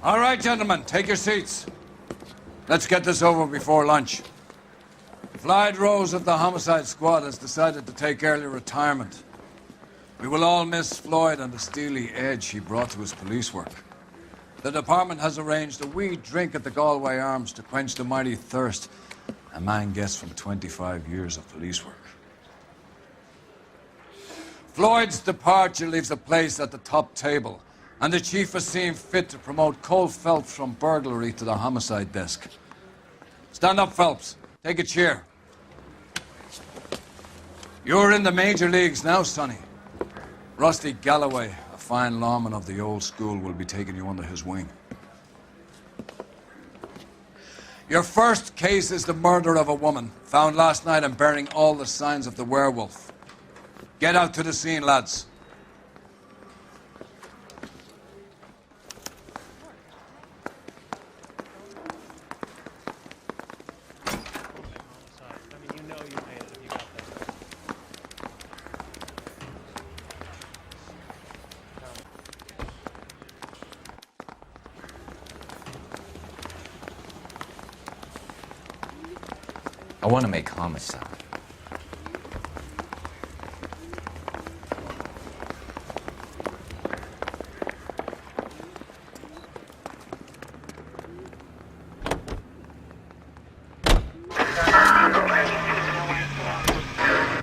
All right, gentlemen, take your seats. Let's get this over before lunch. Floyd Rose of the Homicide Squad has decided to take early retirement. We will all miss Floyd and the steely edge he brought to his police work. The department has arranged a wee drink at the Galway Arms to quench the mighty thirst a man gets from 25 years of police work. Floyd's departure leaves a place at the top table, and the chief has seen fit to promote Cole Phelps from burglary to the homicide desk. Stand up, Phelps. Take a chair. You're in the major leagues now, Sonny. Rusty Galloway, a fine lawman of the old school, will be taking you under his wing. Your first case is the murder of a woman, found last night and bearing all the signs of the werewolf. Get out to the scene, lads. I want to make Homicide.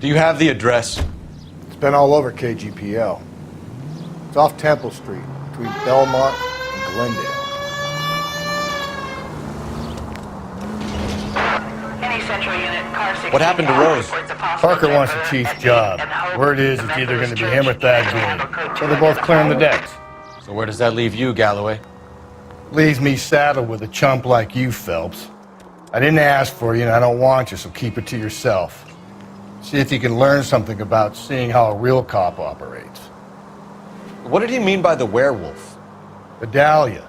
Do you have the address? It's been all over KGPL. It's off Temple Street, between Belmont and Glendale. What happened to Rose? Parker wants the chief's job. Word is it's either going to be him or Thad Green. So they're both clearing the decks. So where does that leave you, Galloway? Leaves me saddled with a chump like you, Phelps. I didn't ask for you and I don't want you, so keep it to yourself. See if you can learn something about seeing how a real cop operates. What did he mean by the werewolf? The Dahlia.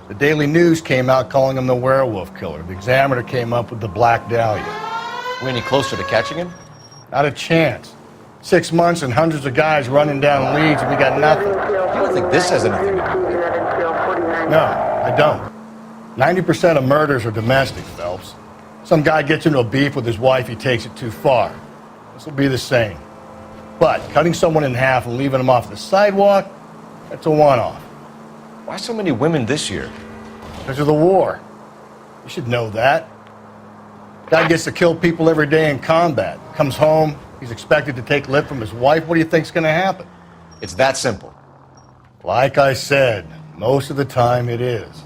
The Daily News came out calling him the werewolf killer. The Examiner came up with the Black Dahlia. We any closer to catching him? Not a chance. 6 months and hundreds of guys running down leads and we got nothing. You don't think this has anything to do with it? No, I don't. 90% of murders are domestic, Phelps. Some guy gets into a beef with his wife, he takes it too far. This will be the same. But cutting someone in half and leaving them off the sidewalk, that's a one-off. Why so many women this year? Because of the war. You should know that. Guy gets to kill people every day in combat. Comes home, he's expected to take lip from his wife. What do you think's going to happen? It's that simple. Like I said, most of the time it is.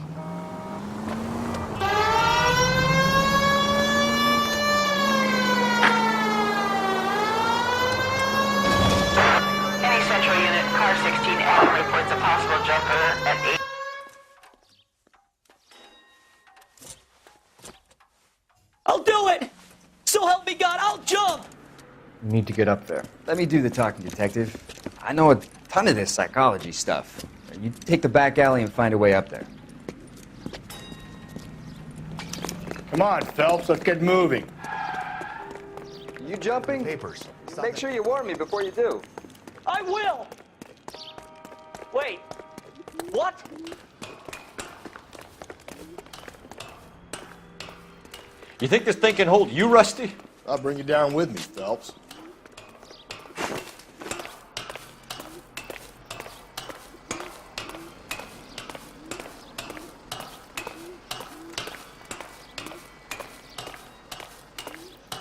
Any Central Unit, car 16L reports a possible jumper at 8. I'll do it! So help me God, I'll jump! You need to get up there. Let me do the talking, detective. I know a ton of this psychology stuff. You take the back alley and find a way up there. Come on, Phelps, let's get moving. You jumping? Papers. Make sure you warn me before you do. I will! Wait, what? You think this thing can hold you, Rusty? I'll bring you down with me, Phelps.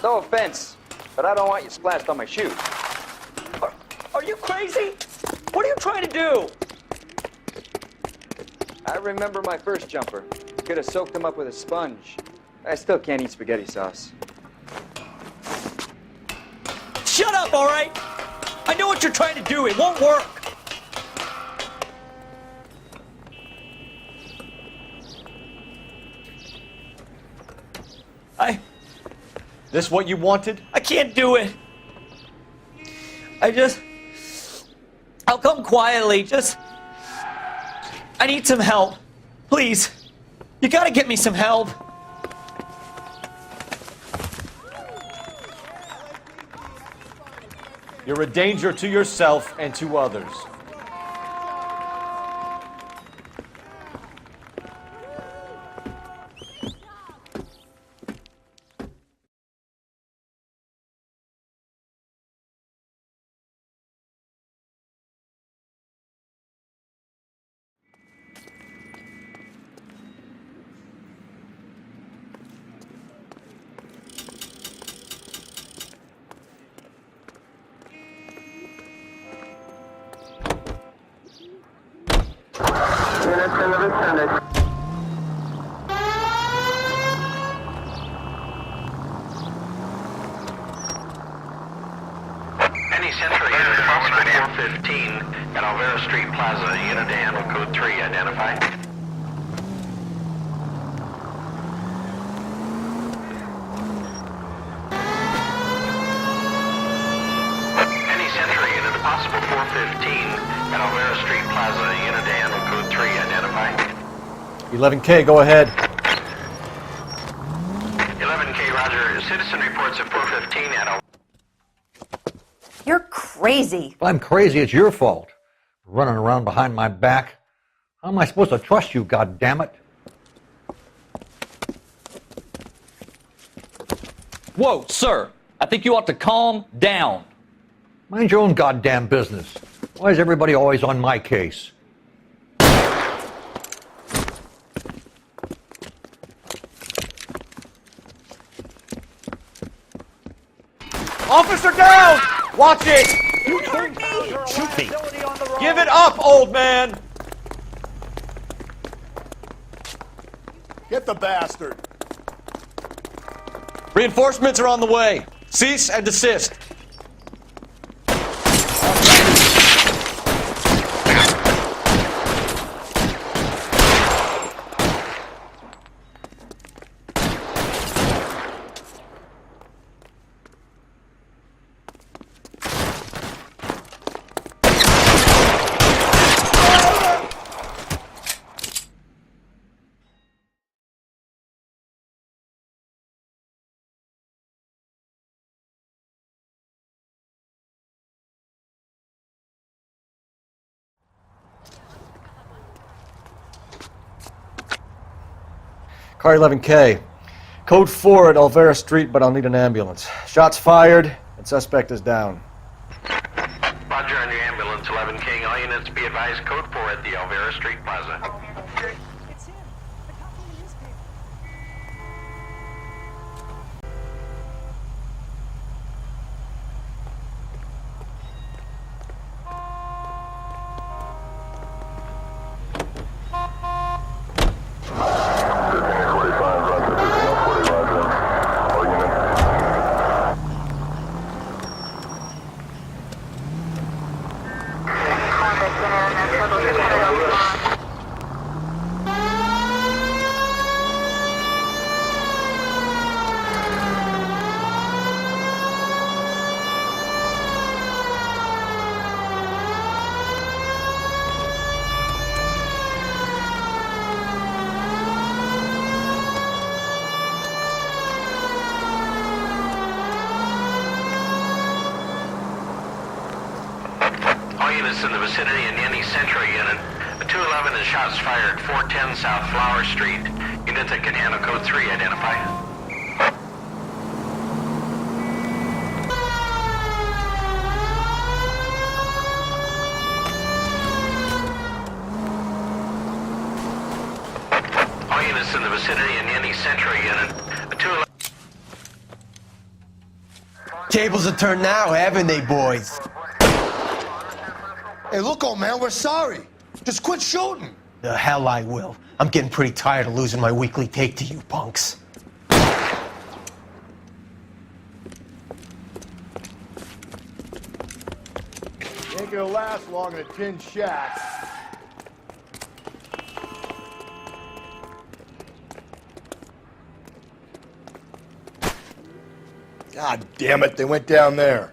No offense, but I don't want you splashed on my shoes. Are you crazy? What are you trying to do? I remember my first jumper. Could have soaked him up with a sponge. I still can't eat spaghetti sauce. Shut up, all right? I know what you're trying to do. It won't work. This what you wanted? I can't do it. I'll come quietly. I need some help. Please. You gotta get me some help. You're a danger to yourself and to others. Any Central unit, possible 415 at Alvera Street Plaza, unit to handle code 3, identify. Any Central unit, possible 415 at Alvera Street Plaza, unit to handle code 3, identify. 11K, go ahead. 11K, roger. Citizen reports at 415 at Alvera. You're crazy. If I'm crazy, it's your fault. Running around behind my back. How am I supposed to trust you, goddammit? Whoa, sir. I think you ought to calm down. Mind your own goddamn business. Why is everybody always on my case? Officer down! Watch it! Shoot me! Give it up, old man! Get the bastard. Reinforcements are on the way. Cease and desist. Car 11K. Code 4 at Alvera Street, but I'll need an ambulance. Shots fired, and suspect is down. Roger on your ambulance, 11K. All units be advised, code 4 at the Alvera Street Plaza. It's him. The cop from the newspaper. In the vicinity in any Central unit. A 211 and shots fired, 410 South Flower Street. Unit that can handle code 3, identify. All units in the vicinity in any Central unit. A 211. Tables are turned now, haven't they, boys? Hey, look, old man, we're sorry. Just quit shooting. The hell I will. I'm getting pretty tired of losing my weekly take to you punks. Ain't gonna last long in a tin shack. God damn it, they went down there.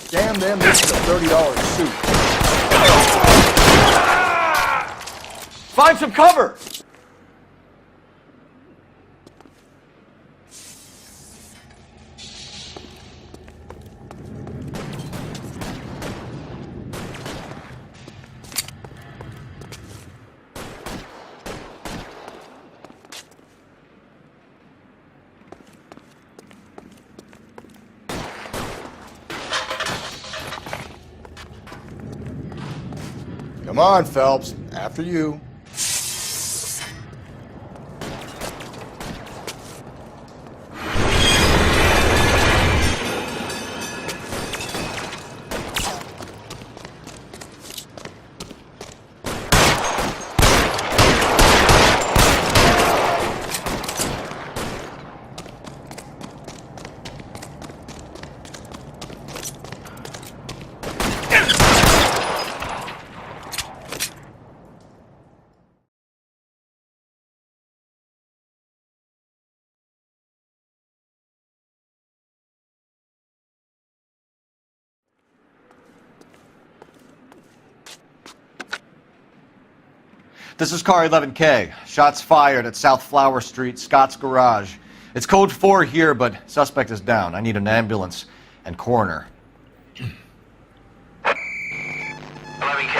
Damn them, this is a $30 suit. Find some cover! Come on, Phelps. After you. This is car 11K. Shots fired at South Flower Street, Scott's Garage. It's code 4 here, but suspect is down. I need an ambulance and coroner. 11K,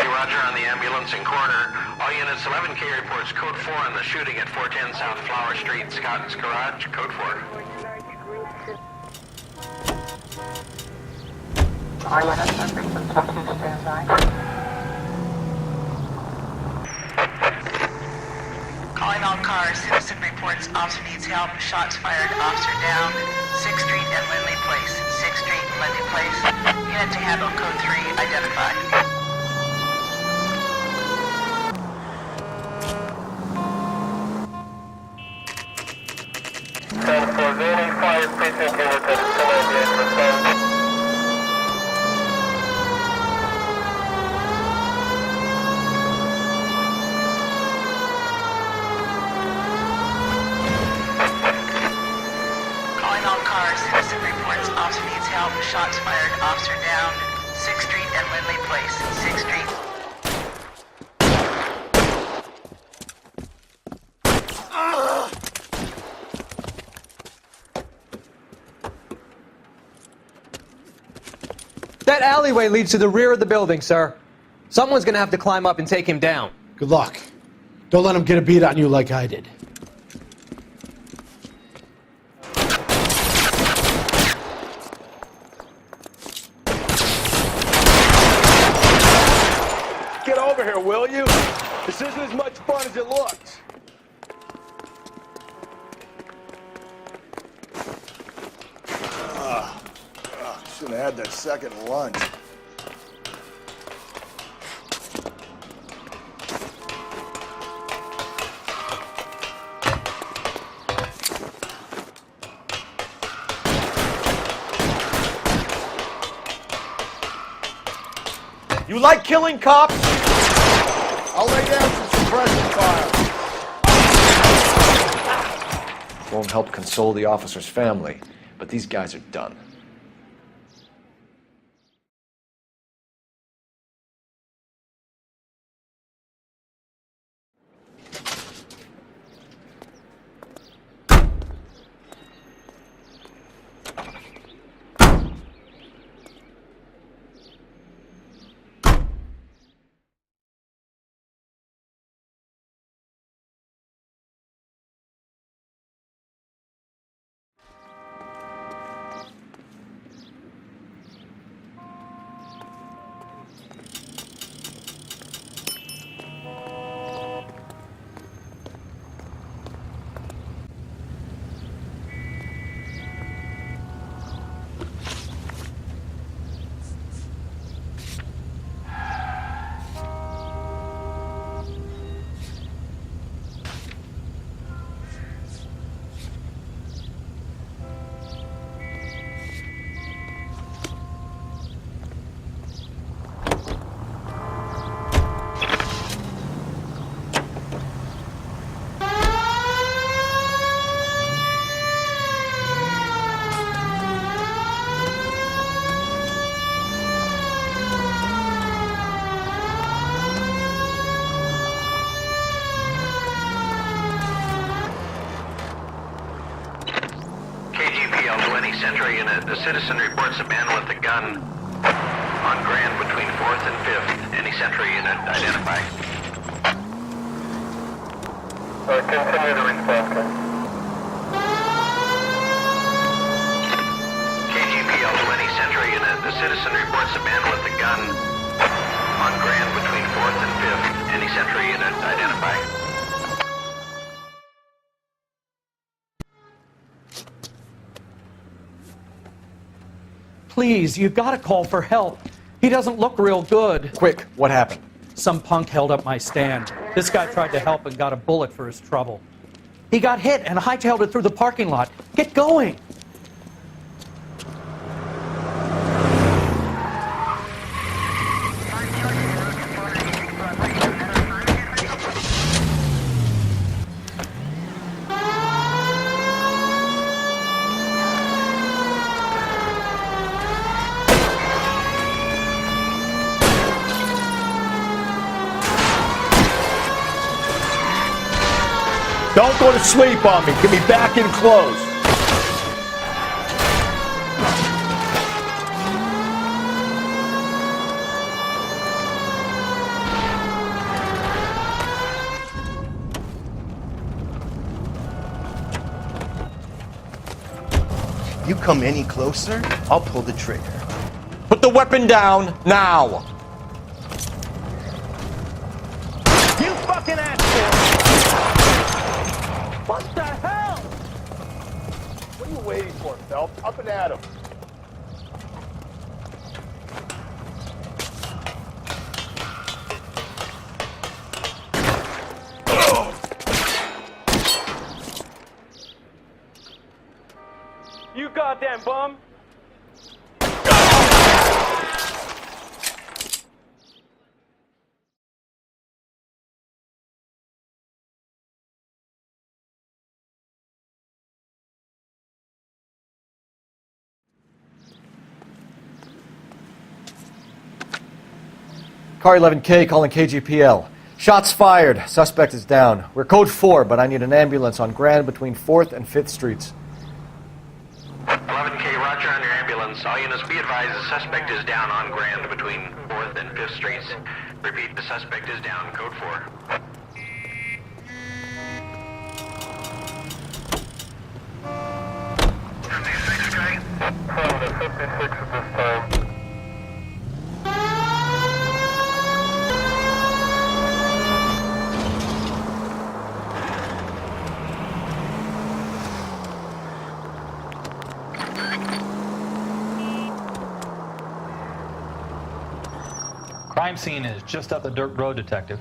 roger on the ambulance and coroner. All units, 11K reports code 4 on the shooting at 410 South Flower Street, Scott's Garage, code 4. All units, stand by. Calling all cars, citizen reports officer needs help, shots fired, officer down, 6th Street and Lindley Place, 6th Street and Lindley Place. Unit to handle code 3, identified. For remaining 5 precinct units at Incinerator, respond. Citizen reports officer needs help, shots fired, officer down, 6th Street and Lindley Place, 6th Street. That alleyway leads to the rear of the building, sir. Someone's gonna have to climb up and take him down. Good luck. Don't let him get a beat on you like I did. Get over here, will you? This isn't as much fun as it looks. Shouldn't have had that second lunch. You like killing cops? I'll lay down some suppression fire. Won't help console the officer's family, but these guys are done. Century unit. The citizen reports a man with a gun on Grand between 4th and 5th. Any Century unit identified. Continue to respond. KGPL to any Century unit. The citizen reports a man with a gun on Grand between 4th and 5th. Any Central unit identify. Please, you gotta call for help. He doesn't look real good. Quick, what happened? Some punk held up my stand. This guy tried to help and got a bullet for his trouble. He got hit and hightailed it through the parking lot. Get going! Don't go to sleep on me. Get me back in close. You come any closer, I'll pull the trigger. Put the weapon down, now! You fucking asshole! What the hell? What are you waiting for, Phelps? Up and at him. You goddamn bum! Car 11K calling KGPL. Shots fired. Suspect is down. We're code 4, but I need an ambulance on Grand between 4th and 5th Streets. 11K, roger on your ambulance. All units be advised the suspect is down on Grand between 4th and 5th Streets. Repeat, the suspect is down. Code 4. Crime scene is just up the dirt road, Detective.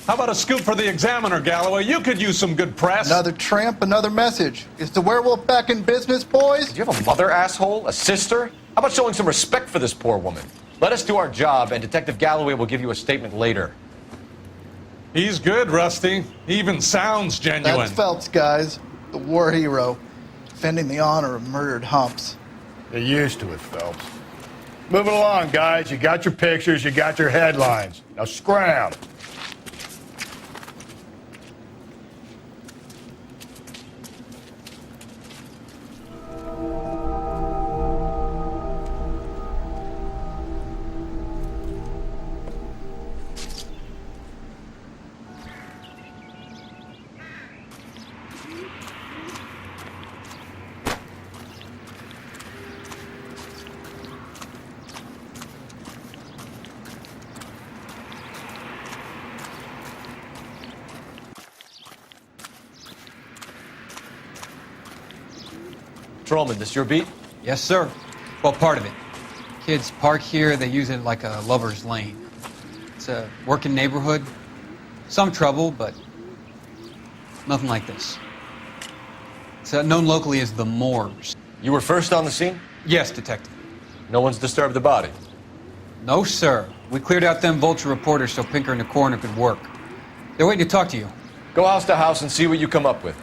How about a scoop for the Examiner, Galloway? You could use some good press. Another tramp, another message. Is the werewolf back in business, boys? Do you have a mother, asshole? A sister? How about showing some respect for this poor woman? Let us do our job, and Detective Galloway will give you a statement later. He's good, Rusty. He even sounds genuine. That's Phelps, guys. The war hero. Defending the honor of murdered humps. They're used to it, Phelps. Moving along, guys. You got your pictures, you got your headlines. Now scram. Patrolman, this your beat? Yes, sir. Well, part of it. Kids park here, they use it like a lover's lane. It's a working neighborhood. Some trouble, but nothing like this. It's known locally as the Morgues. You were first on the scene? Yes, Detective. No one's disturbed the body? No, sir. We cleared out them vulture reporters so Pinker and the coroner could work. They're waiting to talk to you. Go house to house and see what you come up with.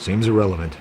Seems irrelevant.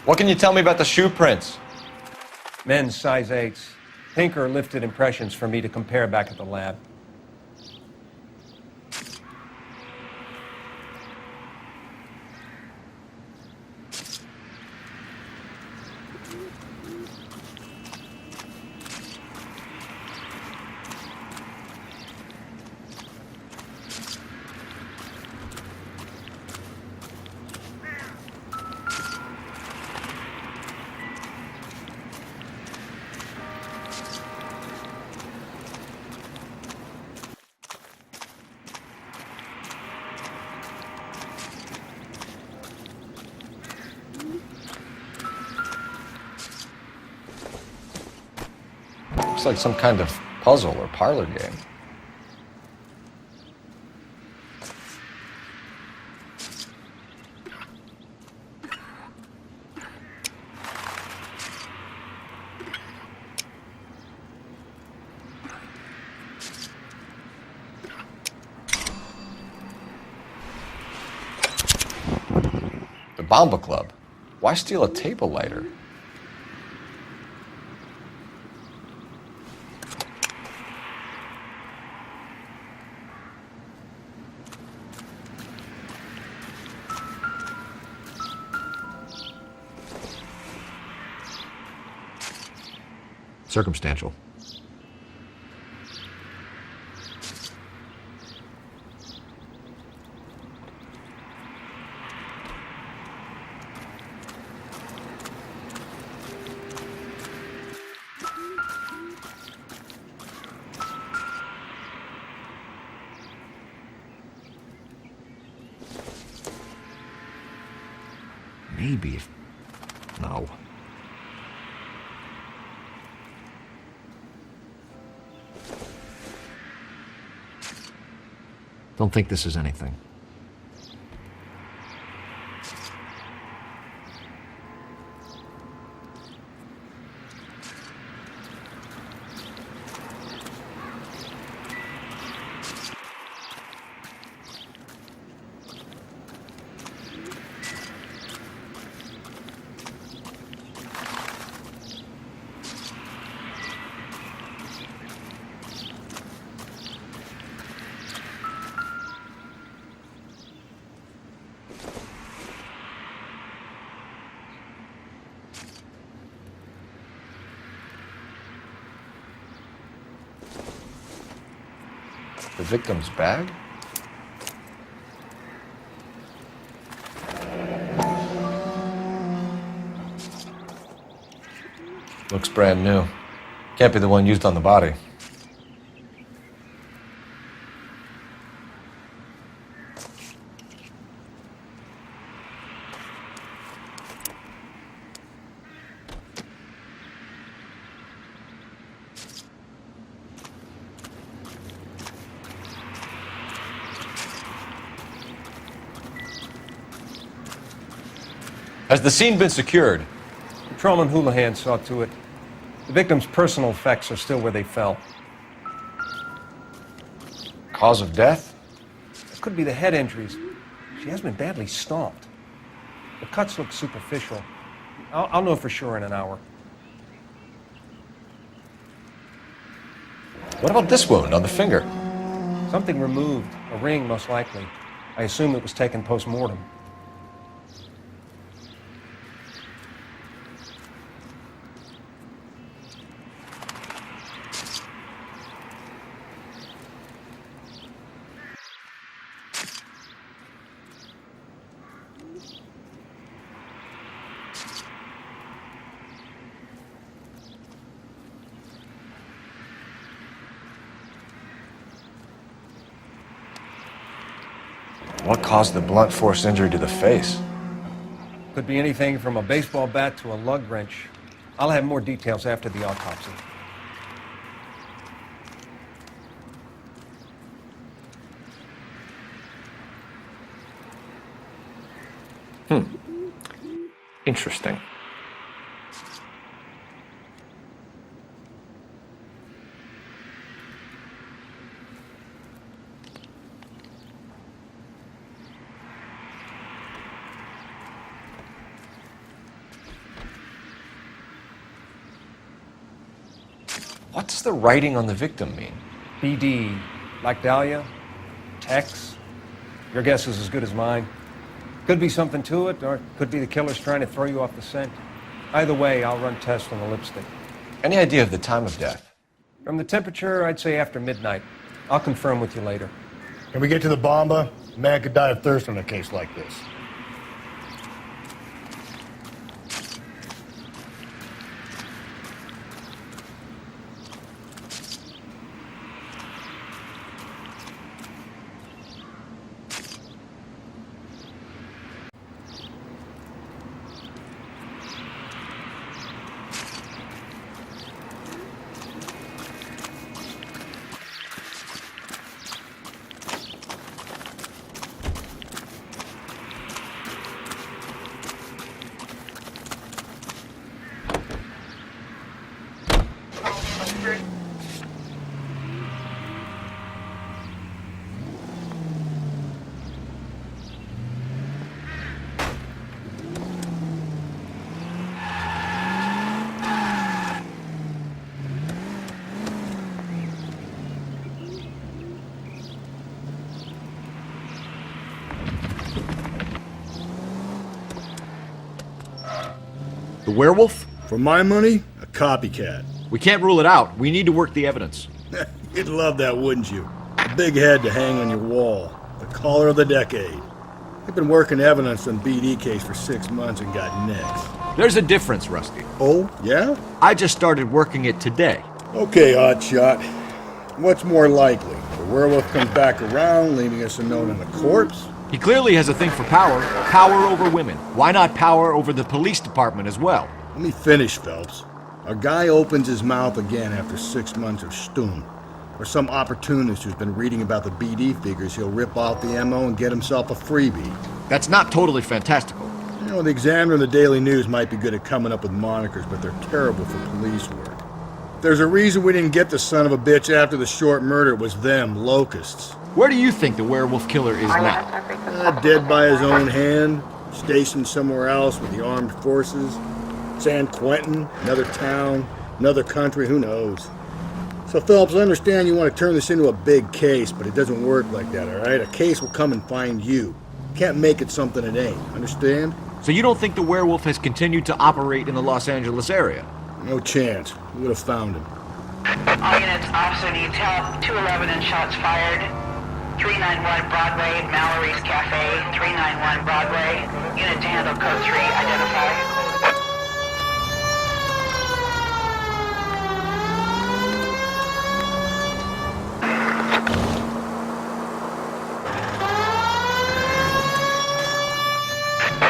What can you tell me about the shoe prints? Men's size 8s. Pinker lifted impressions for me to compare back at the lab. Looks like some kind of puzzle or parlor game. The Bamba Club. Why steal a table lighter? Circumstantial. Maybe if... No. Don't think this is anything. The victim's bag? Looks brand new. Can't be the one used on the body. Has the scene been secured? Patrolman Houlihan saw to it. The victim's personal effects are still where they fell. Cause of death? It could be the head injuries. She has been badly stomped. The cuts look superficial. I'll know for sure in an hour. What about this wound on the finger? Something removed. A ring, most likely. I assume it was taken post-mortem. What caused the blunt force injury to the face? Could be anything from a baseball bat to a lug wrench. I'll have more details after the autopsy. Interesting. What's the writing on the victim mean? BD, like Dahlia, Tex. Your guess is as good as mine. Could be something to it, or it could be the killer's trying to throw you off the scent. Either way, I'll run tests on the lipstick. Any idea of the time of death? From the temperature, I'd say after midnight. I'll confirm with you later. Can we get to the Bamba? A man could die of thirst on a case like this. The werewolf? For my money, a copycat. We can't rule it out. We need to work the evidence. You'd love that, wouldn't you? A big head to hang on your wall. The caller of the decade. I've been working evidence on BD case for 6 months and got nicks. There's a difference, Rusty. Oh, yeah? I just started working it today. Okay, Oddshot. What's more likely? The werewolf comes back around, leaving us a note on the corpse? He clearly has a thing for power. Power over women. Why not power over the police department as well? Let me finish, Phelps. A guy opens his mouth again after 6 months of stun. Or some opportunist who's been reading about the BD figures he'll rip off the MO and get himself a freebie. That's not totally fantastical. You know, the Examiner and the Daily News might be good at coming up with monikers, but they're terrible for police work. There's a reason we didn't get the son of a bitch after the short murder. It was them, locusts. Where do you think the werewolf killer is now? Dead by his own hand, stationed somewhere else with the armed forces. San Quentin, another town, another country, who knows? So, Phelps, I understand you want to turn this into a big case, but it doesn't work like that, all right? A case will come and find you. Can't make it something it ain't, understand? So you don't think the werewolf has continued to operate in the Los Angeles area? No chance. We would have found him. All units, officer needs help. 211 and shots fired. 391 Broadway, Mallory's Cafe. 391 Broadway. Unit to handle code 3, identify.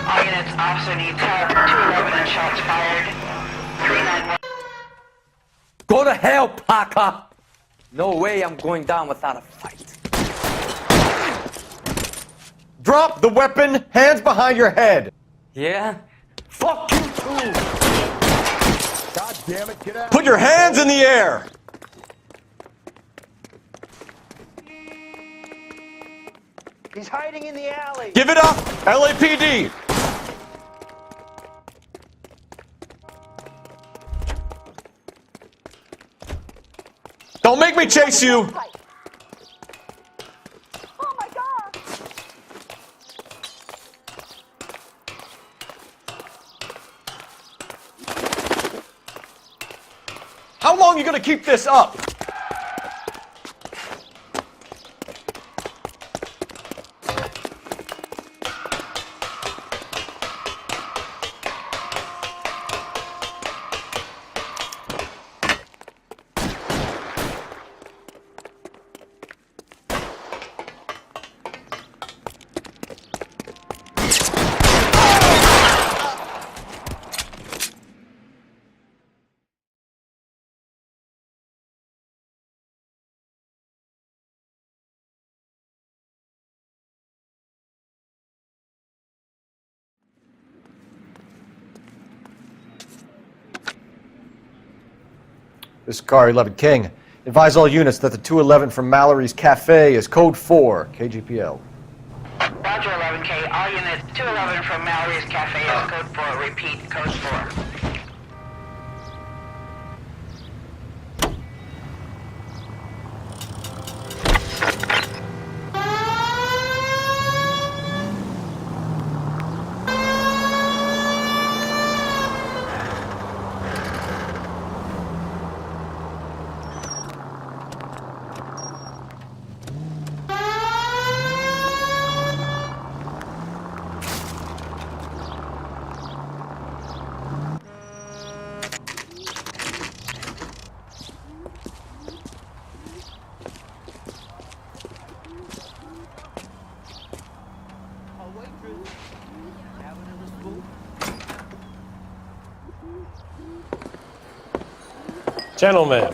All units, officer needs help. 211 and shots fired. 391. Go to hell, Parker! No way I'm going down without a fight. Drop the weapon, hands behind your head. Yeah? Fuck you too! God damn it, get out! Put your hands in the air! He's hiding in the alley. Give it up, LAPD! Don't make me chase you! Oh my God! How long are you gonna keep this up? This is Car 11 King. Advise all units that the 211 from Mallory's Cafe is code 4, KGPL. Roger, 11K. All units, 211 from Mallory's Cafe is code 4. Repeat, code 4. Gentlemen,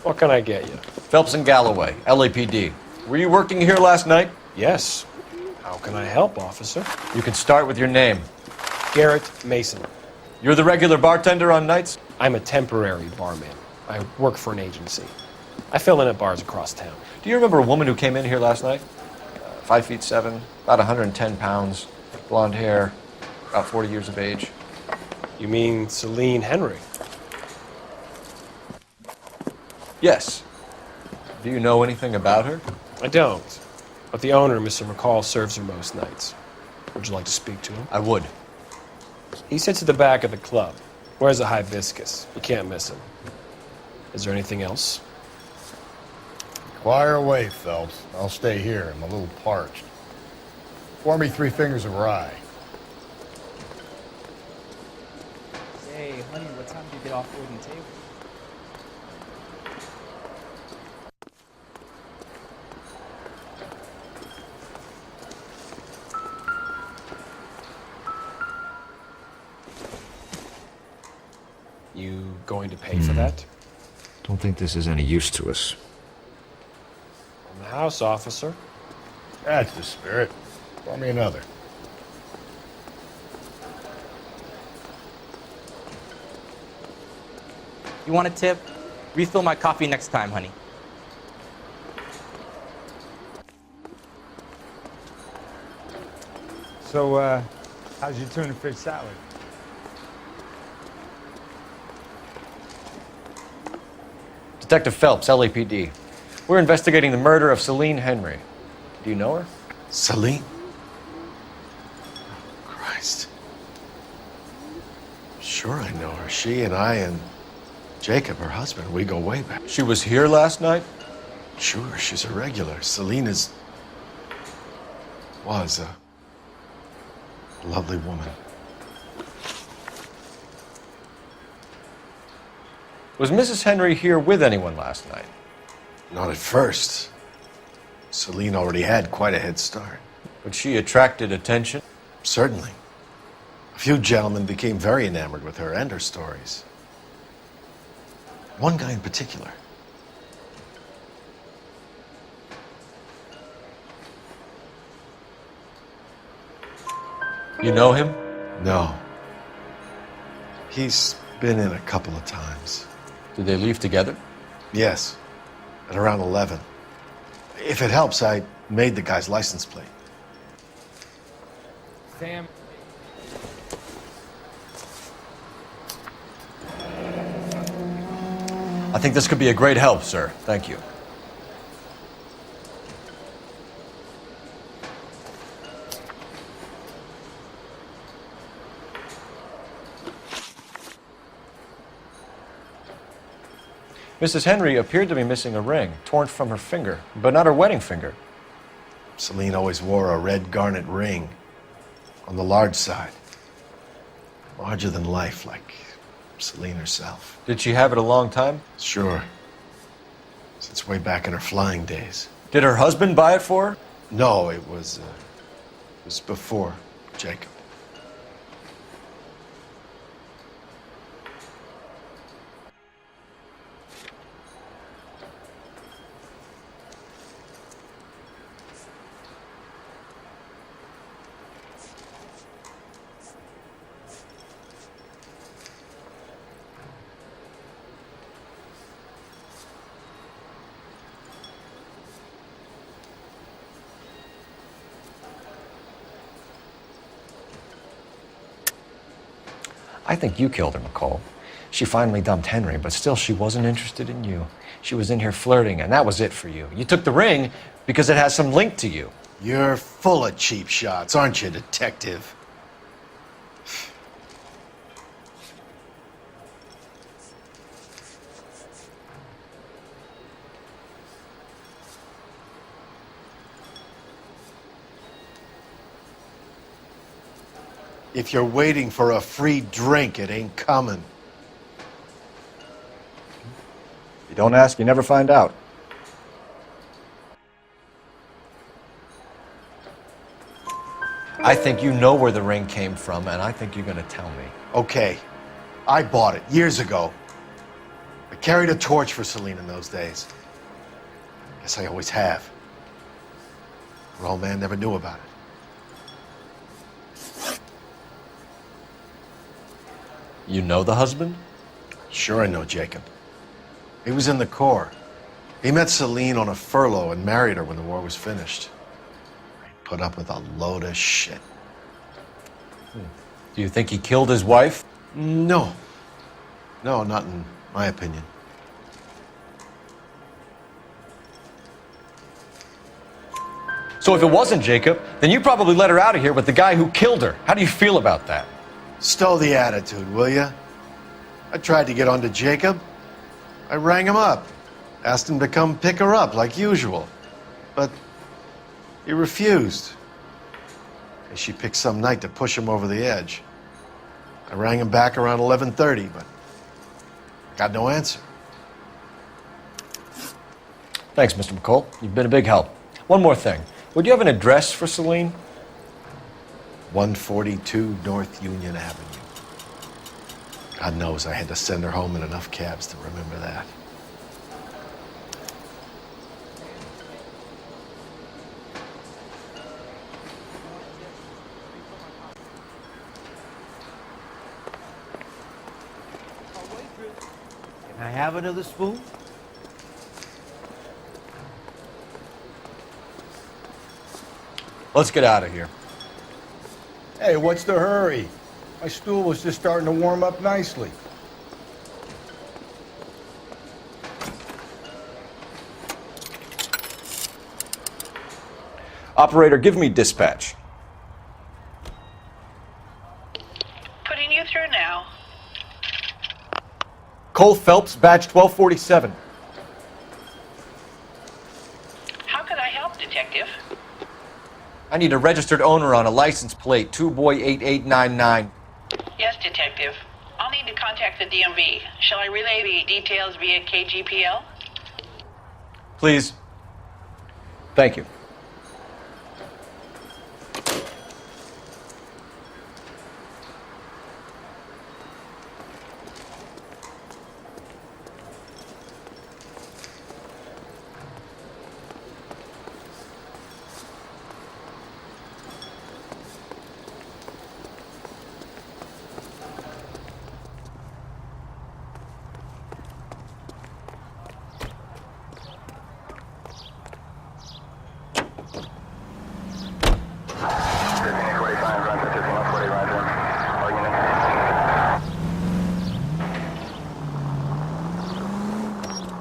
what can I get you? Phelps and Galloway, LAPD. Were you working here last night? Yes. How can I help, officer? You can start with your name. Garrett Mason. You're the regular bartender on nights? I'm a temporary barman. I work for an agency. I fill in at bars across town. Do you remember a woman who came in here last night? 5'7", about 110 pounds, blonde hair, about 40 years of age. You mean Celine Henry? Yes. Do you know anything about her? I don't. But the owner, Mr. McColl, serves her most nights. Would you like to speak to him? I would. He sits at the back of the club. Wears a hibiscus. You can't miss him. Is there anything else? Fire away, Phelps. I'll stay here. I'm a little parched. Pour me 3 fingers of rye. Hey, honey, what time do you get off wooden table? You going to pay for that? Don't think this is any use to us. On the house, officer. That's the spirit. Pour me another. You want a tip? Refill my coffee next time, honey. So, how's your tuna fish salad? Detective Phelps, LAPD. We're investigating the murder of Celine Henry. Do you know her? Celine? Christ. Sure I know her. She and I and Jacob, her husband, we go way back. She was here last night? Sure, she's a regular. Celine was a lovely woman. Was Mrs. Henry here with anyone last night? Not at first. Celine already had quite a head start. But she attracted attention? Certainly. A few gentlemen became very enamored with her and her stories. One guy in particular. You know him? No. He's been in a couple of times. Did they leave together? Yes, at around 11. If it helps, I made the guy's license plate. Sam. I think this could be a great help, sir. Thank you. Mrs. Henry appeared to be missing a ring, torn from her finger, but not her wedding finger. Celine always wore a red garnet ring on the large side. Larger than life, like Celine herself. Did she have it a long time? Sure. Since way back in her flying days. Did her husband buy it for her? No, it was before Jacob. I think you killed her, McColl. She finally dumped Henry, but still she wasn't interested in you. She was in here flirting, and that was it for you. You took the ring because it has some link to you. You're full of cheap shots, aren't you, detective? If you're waiting for a free drink, it ain't coming. You don't ask, you never find out. I think you know where the ring came from, and I think you're gonna tell me. Okay, I bought it years ago. I carried a torch for Celine in those days. Guess I always have. Her old man never knew about it. You know the husband? Sure I know Jacob. He was in the Corps. He met Celine on a furlough and married her when the war was finished. He put up with a load of shit. Do you think he killed his wife? No. No, not in my opinion. So if it wasn't Jacob, then you probably let her out of here with the guy who killed her. How do you feel about that? Stow the attitude, will ya? I tried to get onto Jacob. I rang him up. Asked him to come pick her up like usual. But he refused. And she picked some night to push him over the edge. I rang him back around 11:30, but got no answer. Thanks, Mr. McColl. You've been a big help. One more thing. Would you have an address for Celine? 142 North Union Avenue. God knows I had to send her home in enough cabs to remember that. Can I have another spoon? Let's get out of here. Hey, what's the hurry? My stool was just starting to warm up nicely. Operator, give me dispatch. Putting you through now. Cole Phelps, badge 1247. How can I help, Detective? I need a registered owner on a license plate, 2boy8899. Yes, Detective. I'll need to contact the DMV. Shall I relay the details via KGPL? Please. Thank you.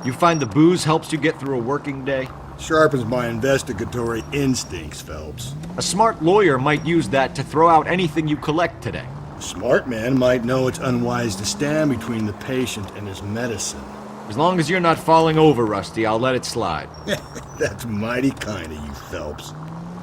You find the booze helps you get through a working day? Sharpens my investigatory instincts, Phelps. A smart lawyer might use that to throw out anything you collect today. A smart man might know it's unwise to stand between the patient and his medicine. As long as you're not falling over, Rusty, I'll let it slide. That's mighty kind of you, Phelps.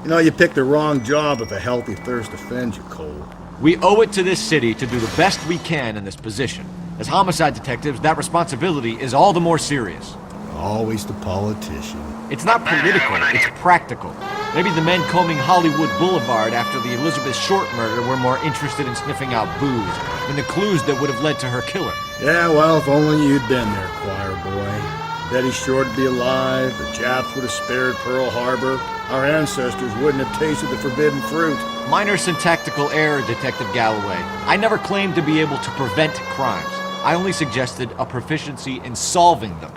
You know, you picked the wrong job if a healthy thirst offends you, Cole. We owe it to this city to do the best we can in this position. As homicide detectives, that responsibility is all the more serious. Always the politician. It's not political, it's practical. Maybe the men combing Hollywood Boulevard after the Elizabeth Short murder were more interested in sniffing out booze than the clues that would have led to her killer. Yeah, well, if only you'd been there, choir boy. Betty Short would be alive, the Japs would have spared Pearl Harbor, our ancestors wouldn't have tasted the forbidden fruit. Minor syntactical error, Detective Galloway. I never claimed to be able to prevent crimes. I only suggested a proficiency in solving them.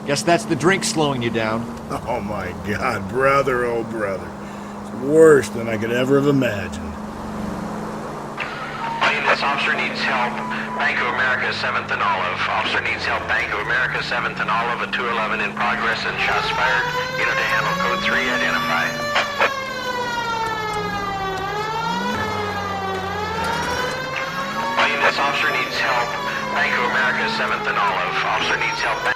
Guess that's the drink slowing you down. Oh my God, brother, oh brother. It's worse than I could ever have imagined. All units this officer needs help. Bank of America, 7th and Olive. Officer needs help. Bank of America, 7th and Olive at 211 in progress and shots fired. Unit to handle code 3 identified. All units, officer needs help. Bank of America, 7th and Olive. Officer needs help.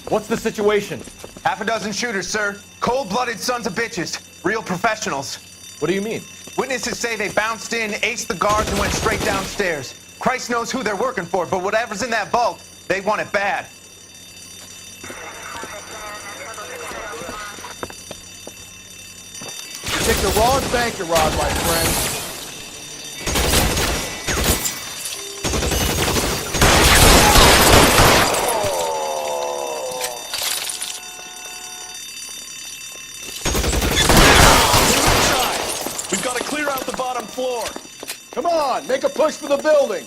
What's the situation? Half a dozen shooters, sir. Cold-blooded sons of bitches. Real professionals. What do you mean? Witnesses say they bounced in, aced the guards, and went straight downstairs. Christ knows who they're working for, but whatever's in that vault, they want it bad. You picked the wrong banker, Rod, my friend. Floor. Come on, make a push for the building.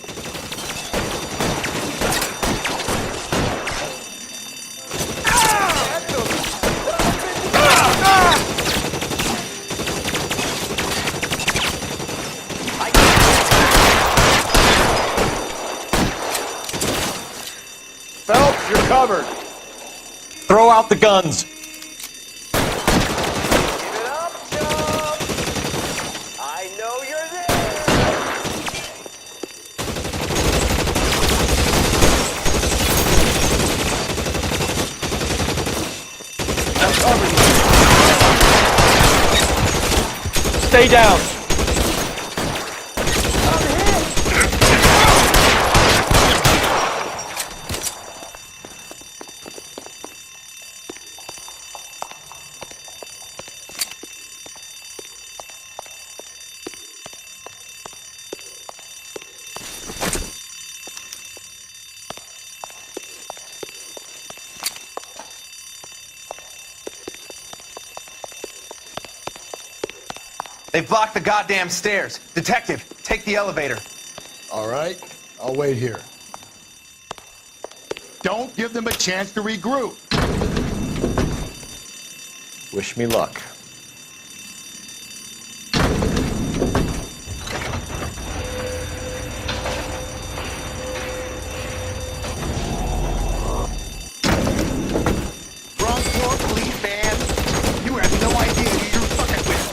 Phelps, you're covered. Throw out the guns. Stay down. They've blocked the goddamn stairs. Detective, take the elevator. All right, I'll wait here. Don't give them a chance to regroup. Wish me luck. Wrong floor, police van. You have no idea who you're fucking with.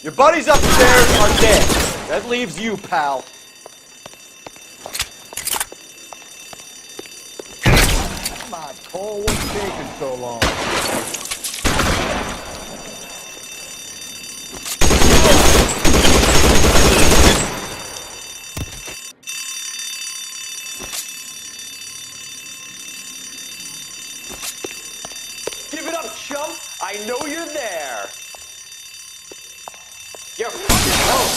Your buddies upstairs are dead. That leaves you, pal. Come on, Cole, what's taking so long? Give it up, chump. I know you're there. You're fucking home.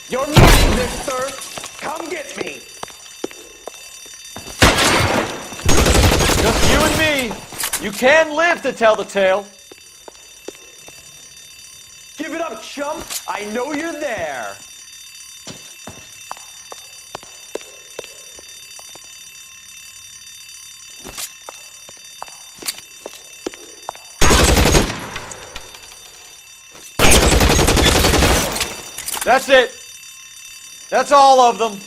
You're mine, mister. Come get me. Just you and me. You can live to tell the tale. Give it up, chump. I know you're there. That's it. That's all of them.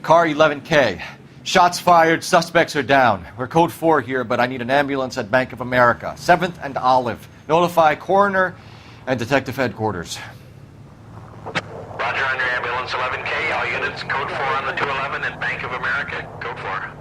Car 11K. Shots fired, suspects are down. We're code 4 here, but I need an ambulance at Bank of America. 7th and Olive. Notify coroner and detective headquarters. Roger on your ambulance, 11K. All units, code 4 on the 211 at Bank of America. Code 4.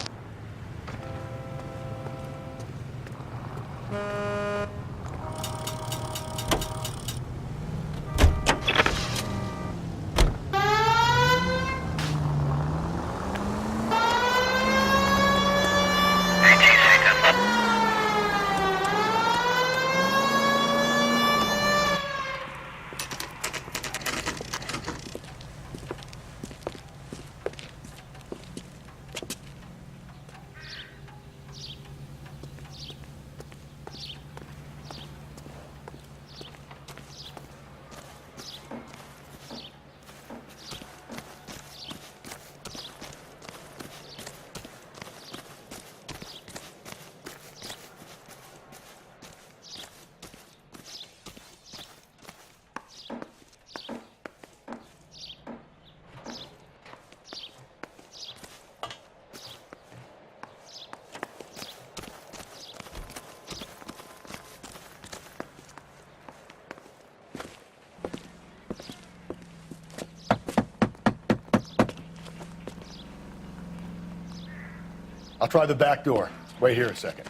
I'll try the back door. Wait here a second.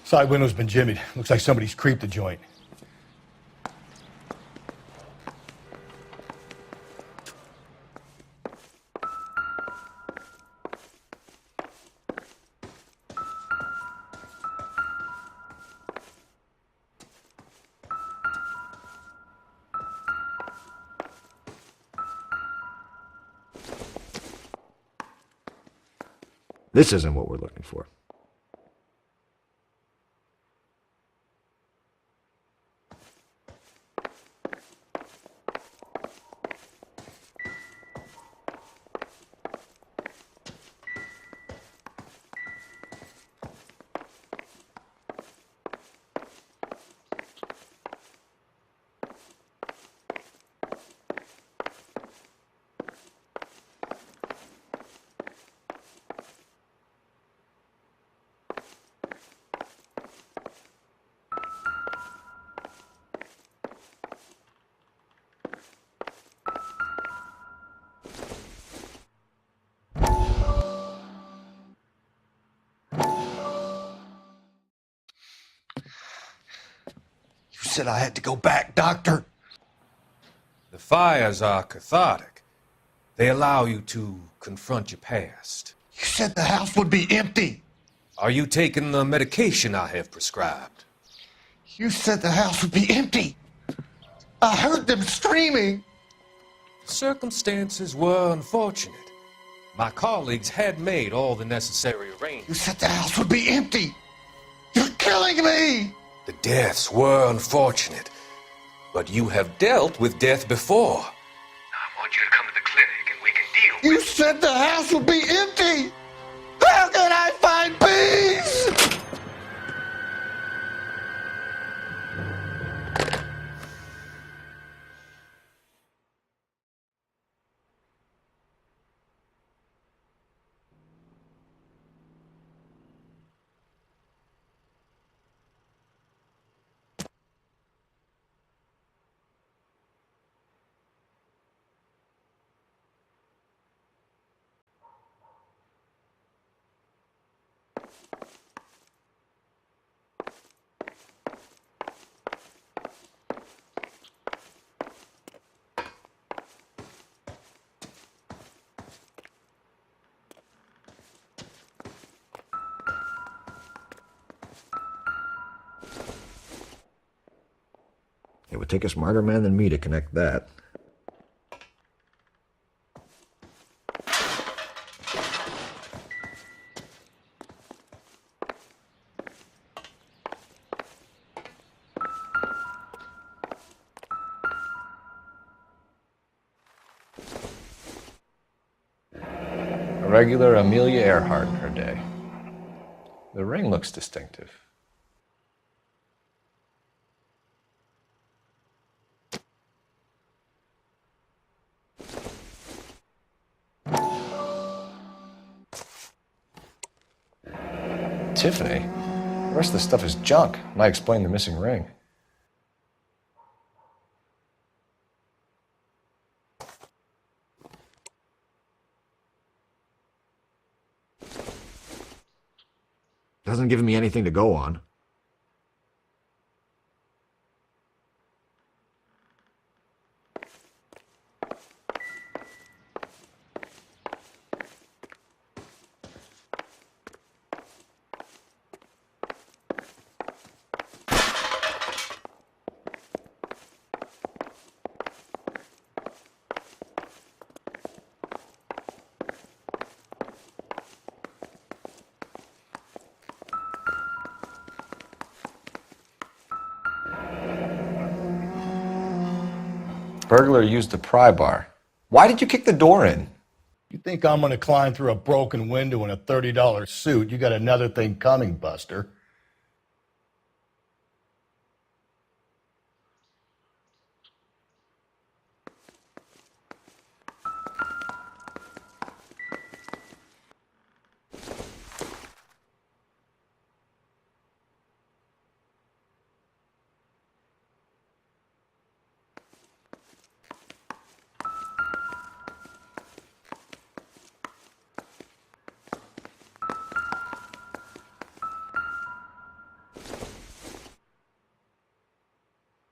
Side window's been jimmied. Looks like somebody's creeped the joint. This isn't what we're looking for. You said I had to go back, Doctor. The fires are cathartic. They allow you to confront your past. You said the house would be empty. Are you taking the medication I have prescribed? You said the house would be empty. I heard them screaming. Circumstances were unfortunate. My colleagues had made all the necessary arrangements. You said the house would be empty. You're killing me. The deaths were unfortunate, but you have dealt with death before. I want you to come to the clinic and we can deal with it. You said the house would be empty. How can I find peace? It would take a smarter man than me to connect that. A regular Amelia Earhart in her day. The ring looks distinctive. Tiffany? The rest of the stuff is junk. Might explain the missing ring. Doesn't give me anything to go on. Burglar used the pry bar. Why did you kick the door in? You think I'm gonna climb through a broken window in a $30 suit? You got another thing coming, Buster.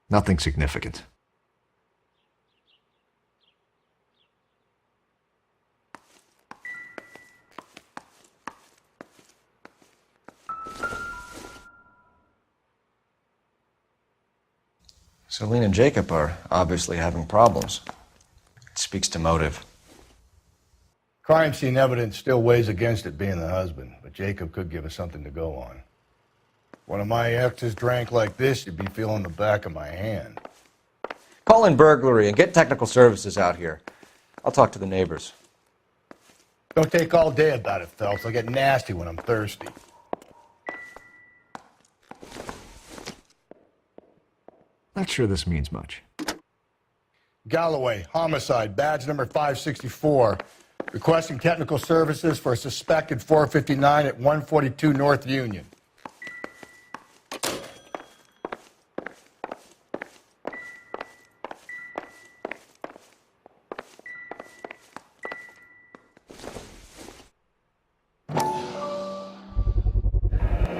Nothing significant. Celine and Jacob are obviously having problems. It speaks to motive. Crime scene evidence still weighs against it being the husband, but Jacob could give us something to go on. One of my exes drank like this, you'd be feeling the back of my hand. Call in burglary and get technical services out here. I'll talk to the neighbors. Don't take all day about it, Phelps. I get nasty when I'm thirsty. Not sure this means much. Galloway, homicide, badge number 564. Requesting technical services for a suspected 459 at 142 North Union.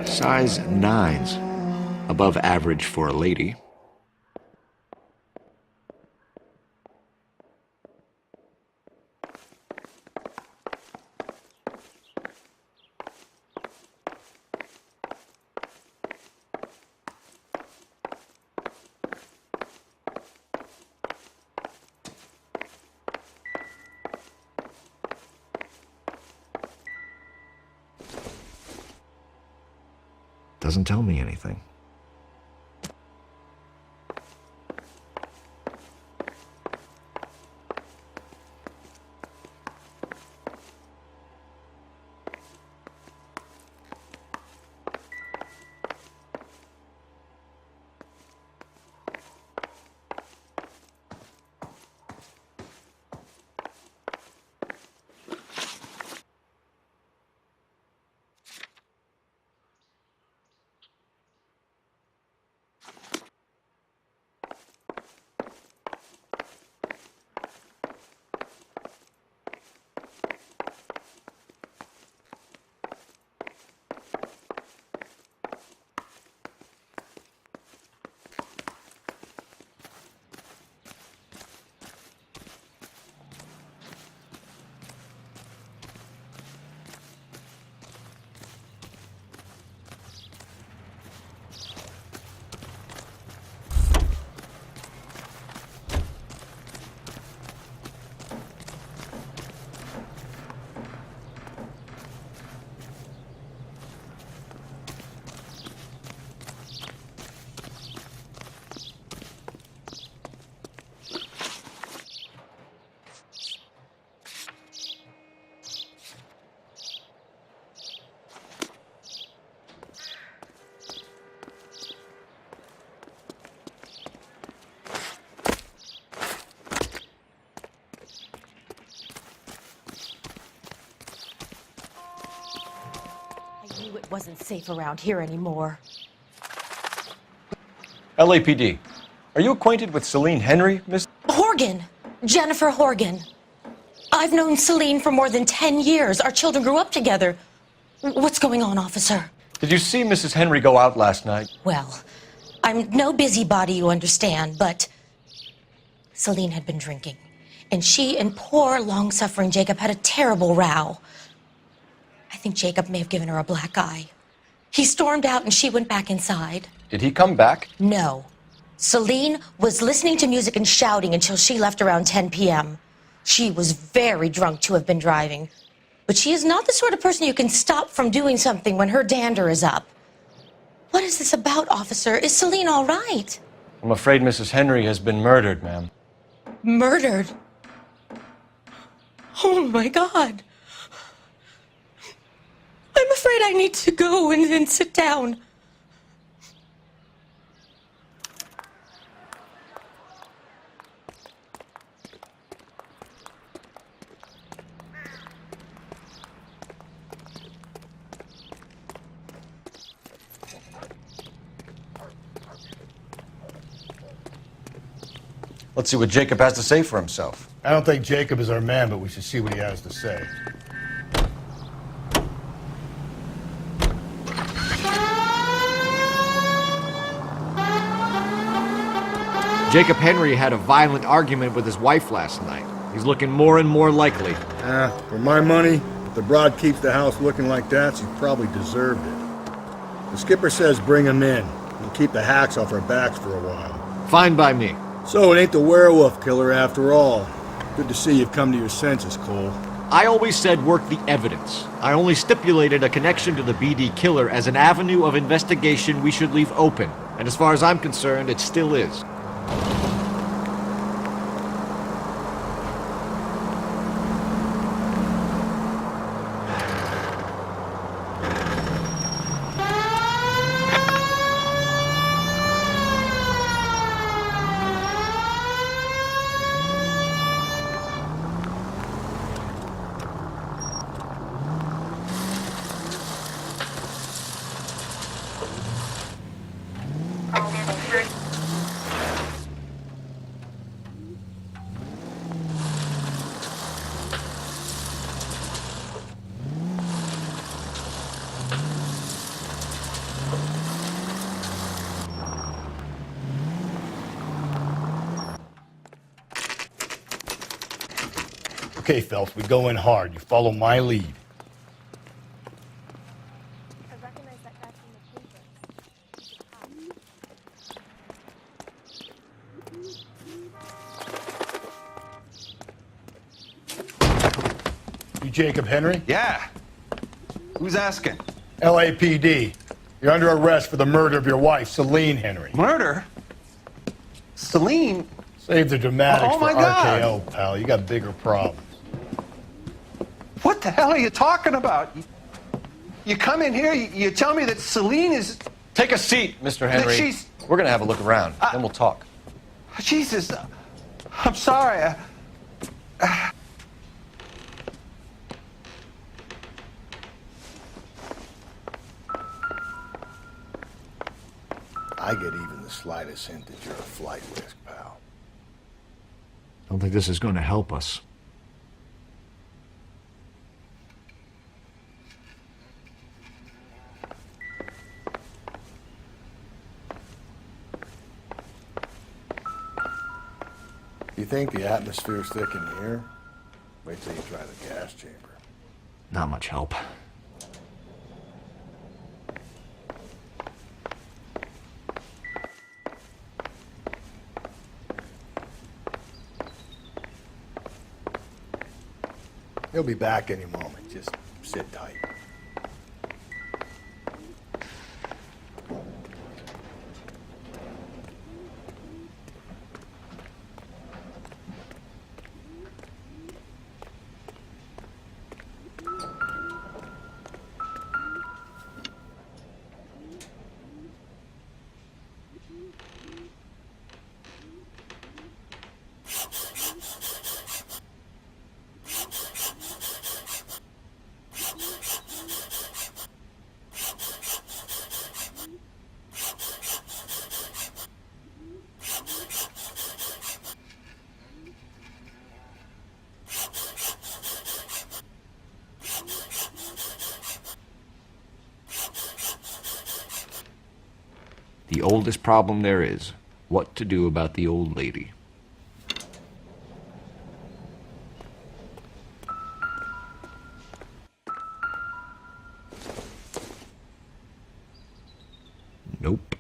Size 9s. Above average for a lady. Doesn't tell me anything. It wasn't safe around here anymore. LAPD. Are you acquainted with Celine Henry, Miss? Horgan! Jennifer Horgan. I've known Celine for more than 10 years. Our children grew up together. What's going on, officer? Did you see Mrs. Henry go out last night? Well, I'm no busybody, you understand, but Celine had been drinking. And she and poor, long-suffering Jacob had a terrible row. I think Jacob may have given her a black eye. He stormed out and she went back inside. Did he come back? No. Celine was listening to music and shouting until she left around 10 p.m. She was very drunk to have been driving. But she is not the sort of person you can stop from doing something when her dander is up. What is this about, officer? Is Celine all right? I'm afraid Mrs. Henry has been murdered, ma'am. Murdered? Oh my God. I'm afraid I need to go and sit down. Let's see what Jacob has to say for himself. I don't think Jacob is our man, but we should see what he has to say. Jacob Henry had a violent argument with his wife last night. He's looking more and more likely. For my money, if the broad keeps the house looking like that, she probably deserved it. The skipper says bring him in. We'll keep the hacks off our backs for a while. Fine by me. So it ain't the werewolf killer after all. Good to see you've come to your senses, Cole. I always said work the evidence. I only stipulated a connection to the BD killer as an avenue of investigation we should leave open. And as far as I'm concerned, it still is. Okay, Phelps, we go in hard. You follow my lead. I recognize that guy from the papers. You Jacob Henry? Yeah. Who's asking? LAPD. You're under arrest for the murder of your wife, Celine Henry. Murder? Celine? Save the dramatics Oh, for my God. RKO, pal. You got bigger problems. What the hell are you talking about? You come in here, you tell me that Celine is... Take a seat, Mr. Henry. That she's... We're gonna have a look around, then we'll talk. Jesus, I'm sorry. I get even the slightest hint that you're a flight risk, pal. I don't think this is going to help us. You think the atmosphere's thick in here? Wait till you try the gas chamber. Not much help. He'll be back any moment. Just sit tight. The oldest problem there is, what to do about the old lady. Nope.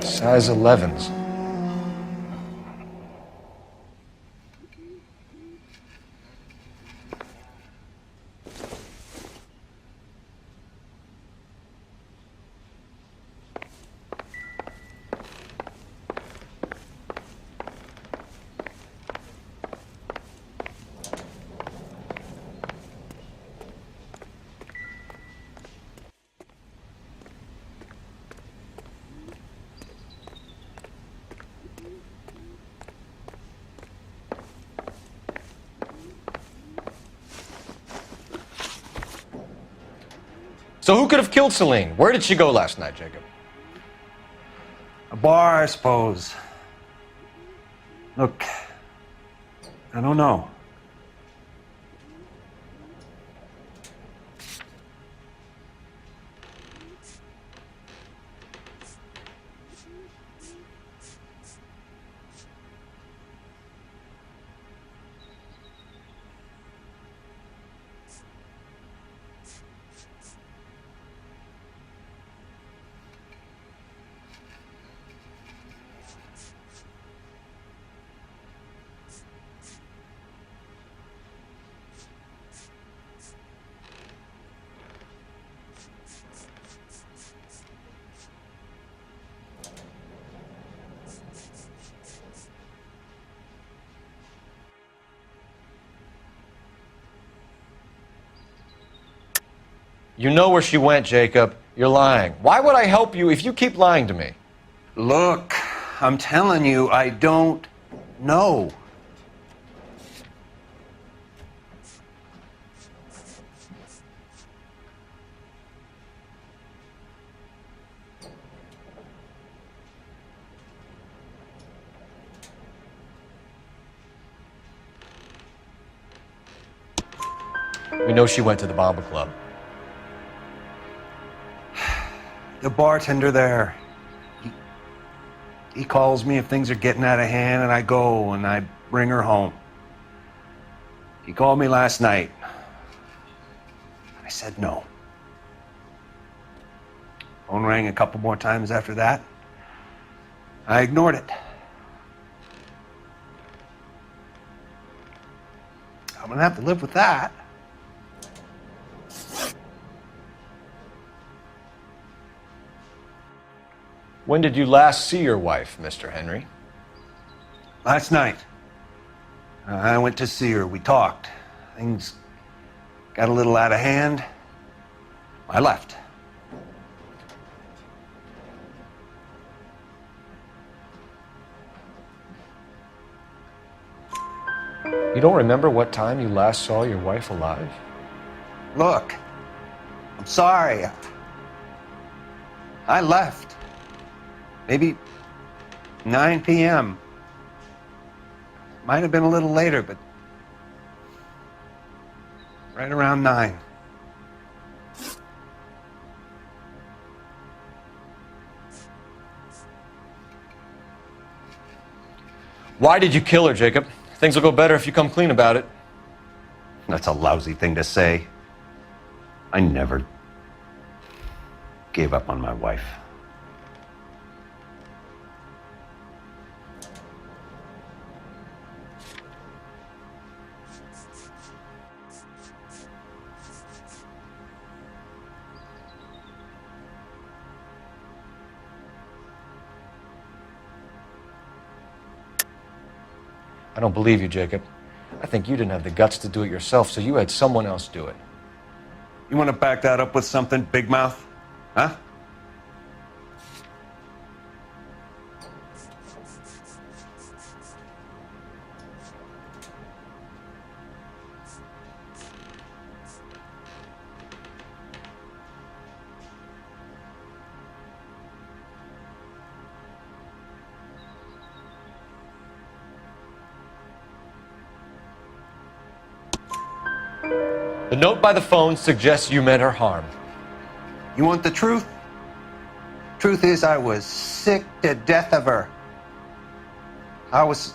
Size 11s. So who could have killed Celine? Where did she go last night, Jacob? A bar, I suppose. Look, I don't know. You know where she went, Jacob. You're lying. Why would I help you if you keep lying to me? Look, I'm telling you, I don't know. We know she went to the Bamba Club. The bartender there, he calls me if things are getting out of hand, and I go and I bring her home. He called me last night. I said no. Phone rang a couple more times after that. I ignored it. I'm gonna have to live with that. When did you last see your wife, Mr. Henry? Last night. I went to see her. We talked. Things got a little out of hand. I left. You don't remember what time you last saw your wife alive? Look, I'm sorry. I left. Maybe 9 p.m. Might have been a little later, but right around 9. Why did you kill her, Jacob? Things will go better if you come clean about it. That's a lousy thing to say. I never gave up on my wife. I don't believe you, Jacob. I think you didn't have the guts to do it yourself, so you had someone else do it. You want to back that up with something, Big Mouth? Huh? The note by the phone suggests you meant her harm. You want the truth? Truth is, I was sick to death of her. I was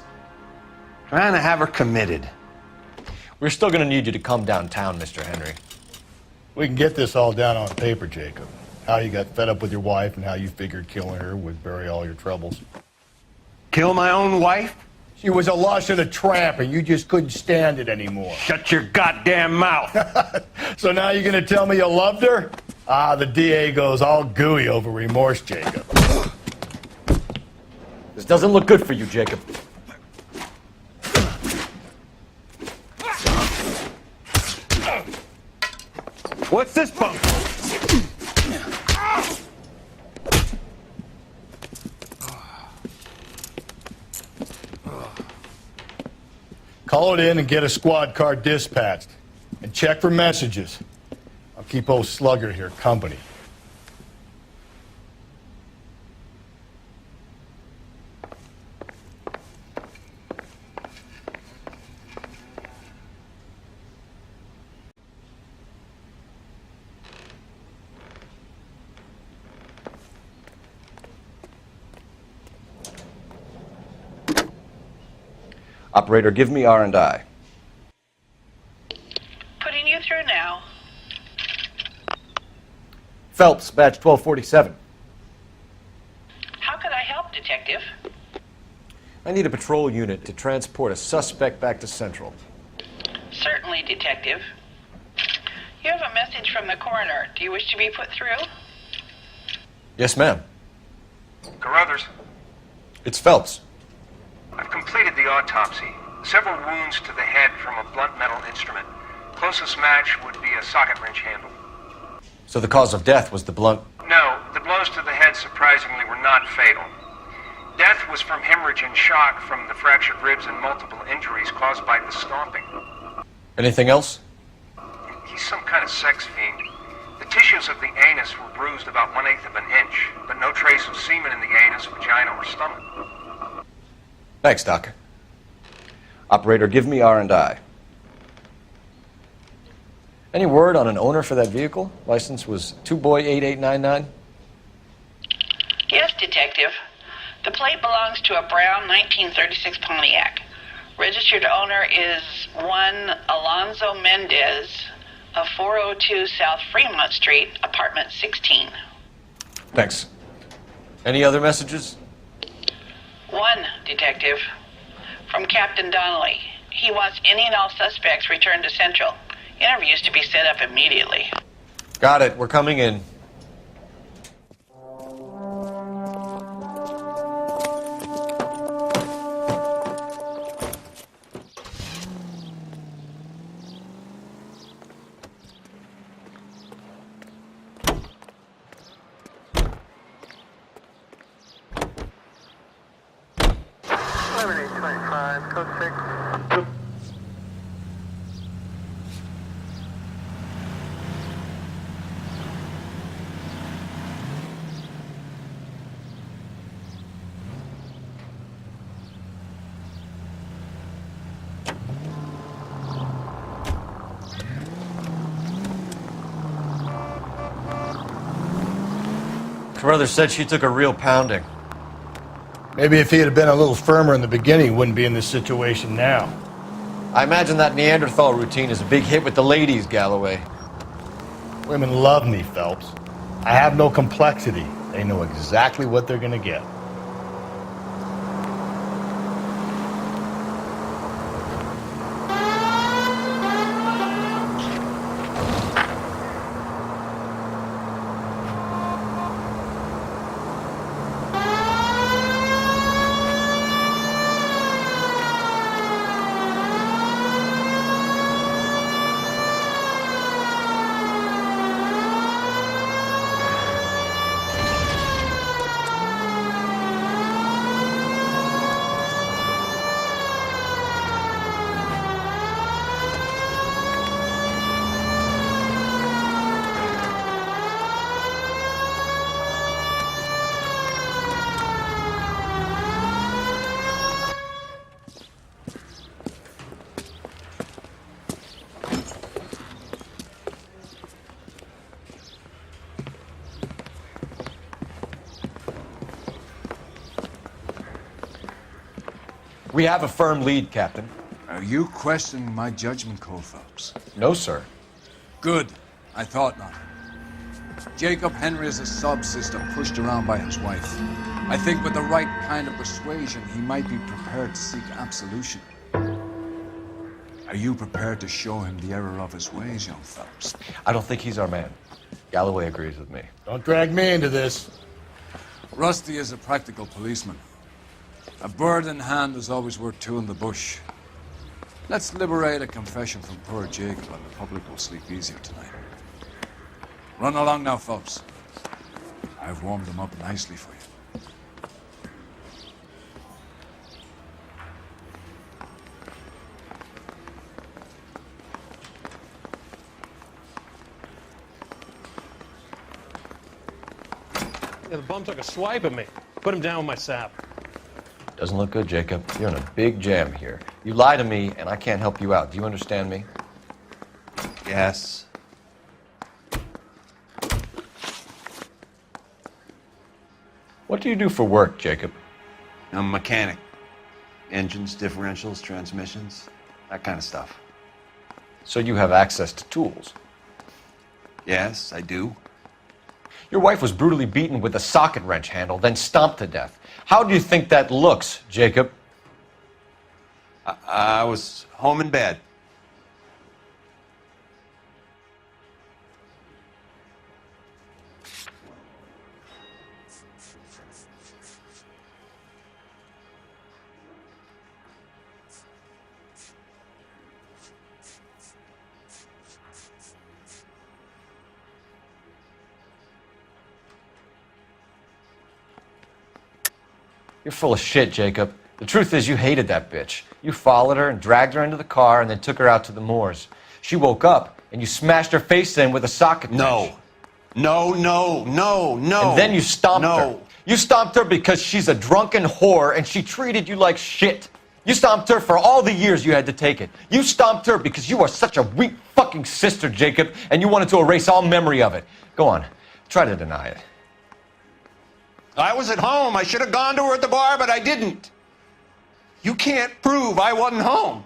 trying to have her committed. We're still going to need you to come downtown, Mr. Henry. We can get this all down on paper, Jacob. how you got fed up with your wife and how you figured killing her would bury all your troubles. Kill my own wife? She was a lush and a tramp, and you just couldn't stand it anymore. Shut your goddamn mouth. So now you're going to tell me you loved her? Ah, the DA goes all gooey over remorse, Jacob. This doesn't look good for you, Jacob. What's this bunk? Call it in and get a squad car dispatched. And check for messages. I'll keep old Slugger here company. Operator, give me R&I. Putting you through now. Phelps, badge 1247. How could I help, Detective? I need a patrol unit to transport a suspect back to Central. Certainly, Detective. You have a message from the coroner. Do you wish to be put through? Yes, ma'am. Carruthers, It's Phelps. I've completed the autopsy. Several wounds to the head from a blunt metal instrument. Closest match would be a socket wrench handle. So the cause of death was the blunt... No, the blows to the head surprisingly were not fatal. Death was from hemorrhage and shock from the fractured ribs and multiple injuries caused by the stomping. Anything else? He's some kind of sex fiend. The tissues of the anus were bruised about 1/8 of an inch, but no trace of semen in the anus, vagina, or stomach. Thanks, Doc. Operator, give me R&I. Any word on an owner for that vehicle? License was 2boy8899. Yes, Detective. The plate belongs to a brown 1936 Pontiac. Registered owner is one Alonzo Mendez of 402 South Fremont Street, apartment 16. Thanks. Any other messages? One, Detective. From Captain Donnelly. He wants any and all suspects returned to Central. Interviews to be set up immediately. Got it. We're coming in. Carruthers said she took a real pounding. Maybe if he had been a little firmer in the beginning, he wouldn't be in this situation now. I imagine that Neanderthal routine is a big hit with the ladies, Galloway. Women love me, Phelps. I have no complexity. They know exactly what they're gonna get. We have a firm lead, Captain. Are you questioning my judgment call, Phelps? No, sir. Good. I thought not. Jacob Henry is a subsystem pushed around by his wife. I think with the right kind of persuasion, he might be prepared to seek absolution. Are you prepared to show him the error of his ways, young fellows? I don't think he's our man. Galloway agrees with me. Don't drag me into this. Rusty is a practical policeman. A bird in hand is always worth two in the bush. Let's liberate a confession from poor Jacob, and the public will sleep easier tonight. Run along now, folks. I've warmed them up nicely for you. Yeah, the bum took a swipe at me. Put him down with my sap. Doesn't look good, Jacob. You're in a big jam here. You lie to me, and I can't help you out. Do you understand me? Yes. What do you do for work, Jacob? I'm a mechanic. Engines, differentials, transmissions, that kind of stuff. So you have access to tools? Yes, I do. Your wife was brutally beaten with a socket wrench handle, then stomped to death. How do you think that looks, Jacob? I was home in bed. You're full of shit, Jacob. The truth is you hated that bitch. You followed her and dragged her into the car and then took her out to the moors. She woke up and you smashed her face in with a socket wrench. No. And then you stomped her. You stomped her because she's a drunken whore and she treated you like shit. You stomped her for all the years you had to take it. You stomped her because you are such a weak fucking sister, Jacob, and you wanted to erase all memory of it. Go on. Try to deny it. I was at home. I should have gone to her at the bar, but I didn't. You can't prove I wasn't home.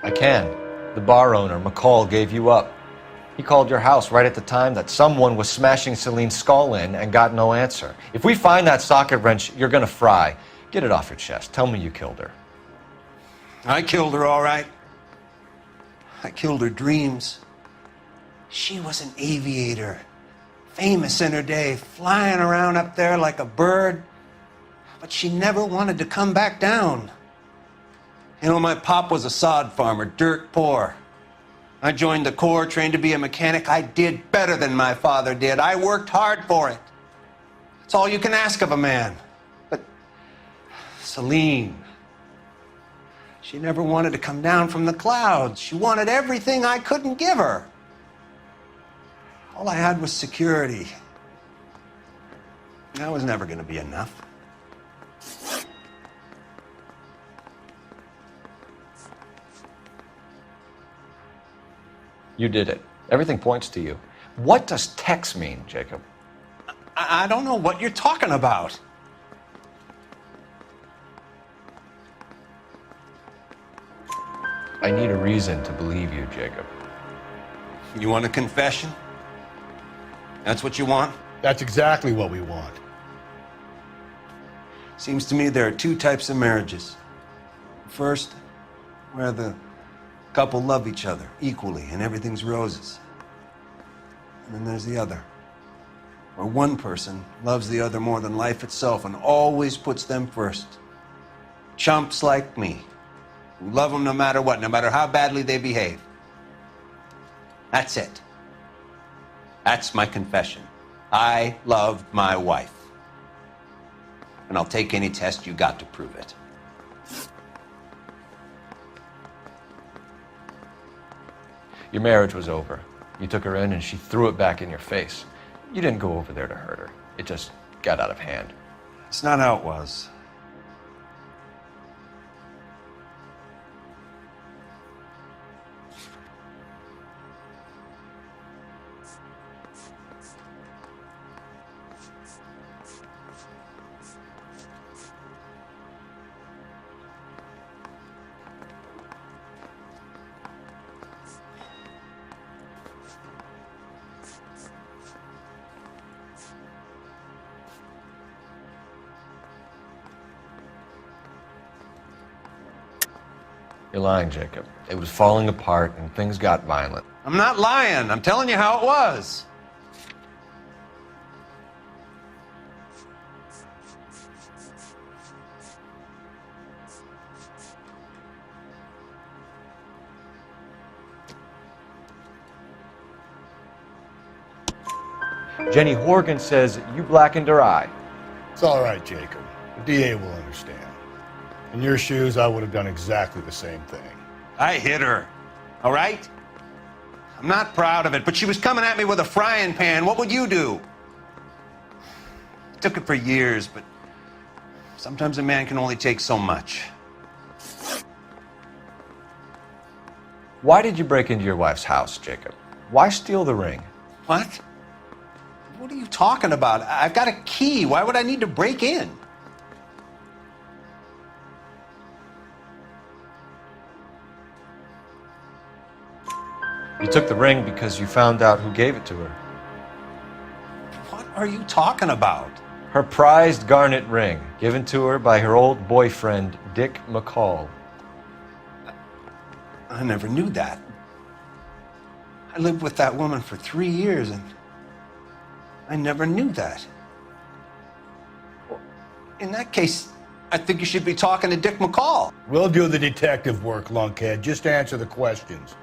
I can. The bar owner, McColl, gave you up. He called your house right at the time that someone was smashing Celine's skull in and got no answer. If we find that socket wrench, you're gonna fry. Get it off your chest. Tell me you killed her. I killed her, all right. I killed her dreams. She was an aviator, famous in her day, flying around up there like a bird. But she never wanted to come back down. You know, my pop was a sod farmer, dirt poor. I joined the Corps, trained to be a mechanic. I did better than my father did. I worked hard for it. That's all you can ask of a man. But Celine, she never wanted to come down from the clouds. She wanted everything I couldn't give her. All I had was security. That was never going to be enough. You did it. Everything points to you. What does Tex mean, Jacob? I don't know what you're talking about. I need a reason to believe you, Jacob. You want a confession? That's what you want? That's exactly what we want. Seems to me there are two types of marriages. First, where the couple love each other equally and everything's roses. And then there's the other, where one person loves the other more than life itself and always puts them first. Chumps like me, who love them no matter what, no matter how badly they behave. That's it. That's my confession. I loved my wife. And I'll take any test you got to prove it. Your marriage was over. You took her in and she threw it back in your face. You didn't go over there to hurt her. It just got out of hand. It's not how it was. You're lying, Jacob. It was falling apart and things got violent. I'm not lying. I'm telling you how it was. Jenny Horgan says you blackened her eye. It's all right, Jacob. The DA will understand. In your shoes, I would have done exactly the same thing. I hit her. All right? I'm not proud of it, but she was coming at me with a frying pan. What would you do? Took it for years, but sometimes a man can only take so much. Why did you break into your wife's house, Jacob? Why steal the ring? What? What are you talking about? I've got a key. Why would I need to break in? You took the ring because you found out who gave it to her. What are you talking about? Her prized garnet ring, given to her by her old boyfriend, Dick McColl. I never knew that. I lived with that woman for 3 years, and I never knew that. In that case, I think you should be talking to Dick McColl. We'll do the detective work, lunkhead. Just answer the questions.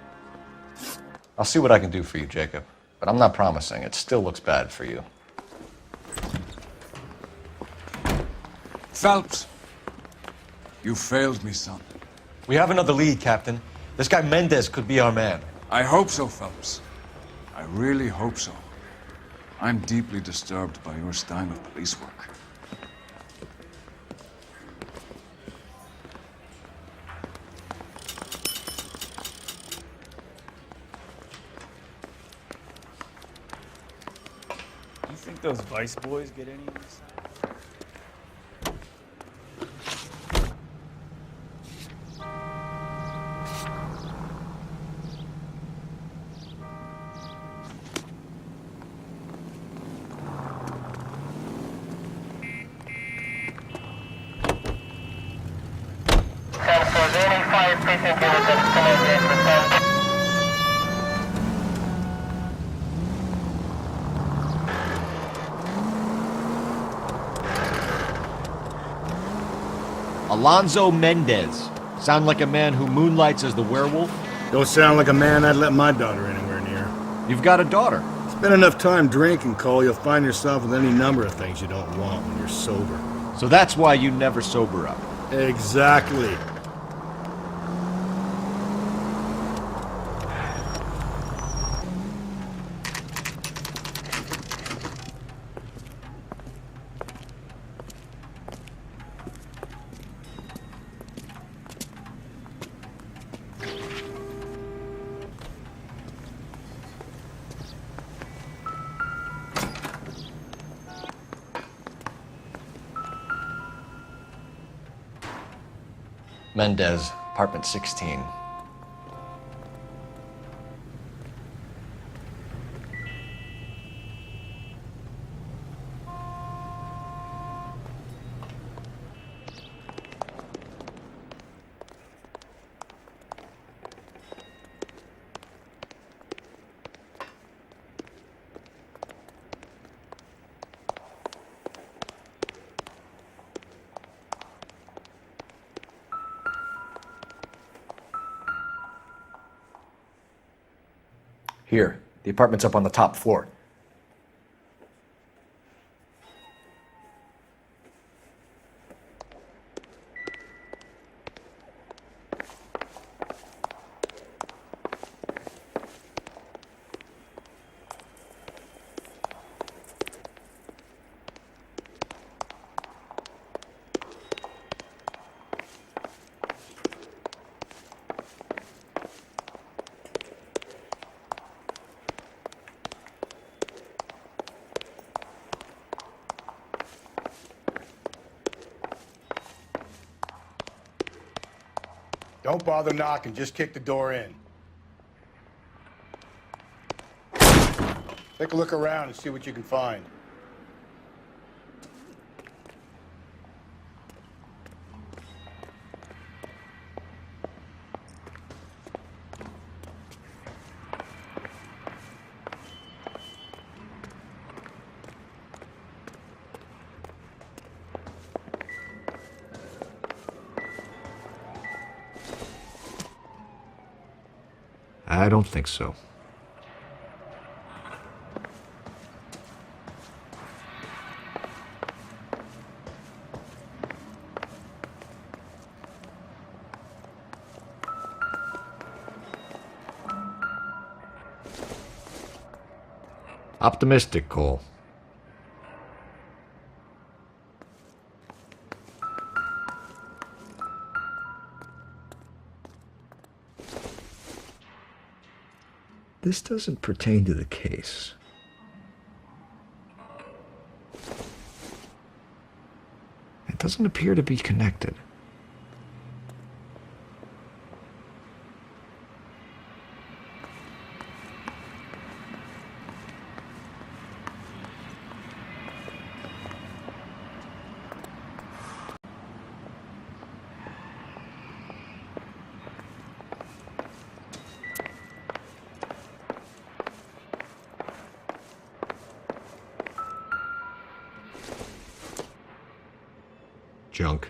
I'll see what I can do for you, Jacob. But I'm not promising. It still looks bad for you. Phelps, you failed me, son. We have another lead, Captain. This guy Mendez could be our man. I hope so, Phelps. I really hope so. I'm deeply disturbed by your style of police work. You think those Vice boys get any of this? Alonzo Mendez. Sound like a man who moonlights as the werewolf? Don't sound like a man I'd let my daughter anywhere near. You've got a daughter. Spend enough time drinking, Cole, you'll find yourself with any number of things you don't want when you're sober. So that's why you never sober up. Exactly. Mendez, apartment 16. Here, the apartment's up on the top floor. Don't bother knocking, just kick the door in. Take a look around and see what you can find. I don't think so. Optimistic, Cole. This doesn't pertain to the case. It doesn't appear to be connected. Junk.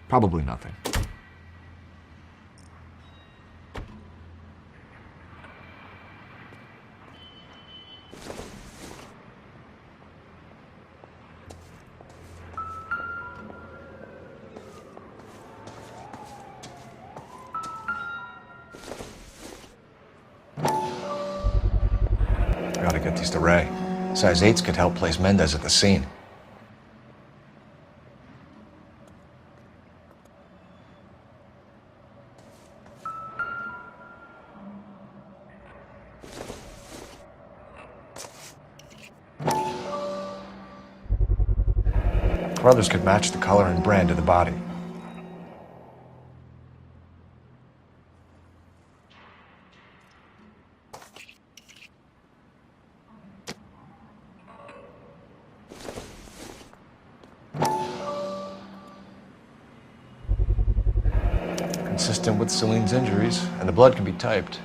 Probably nothing. Gotta get these to Ray. Size 8s could help place Mendez at the scene. Brothers could match the color and brand of the body. Consistent with Celine's injuries, and the blood can be typed.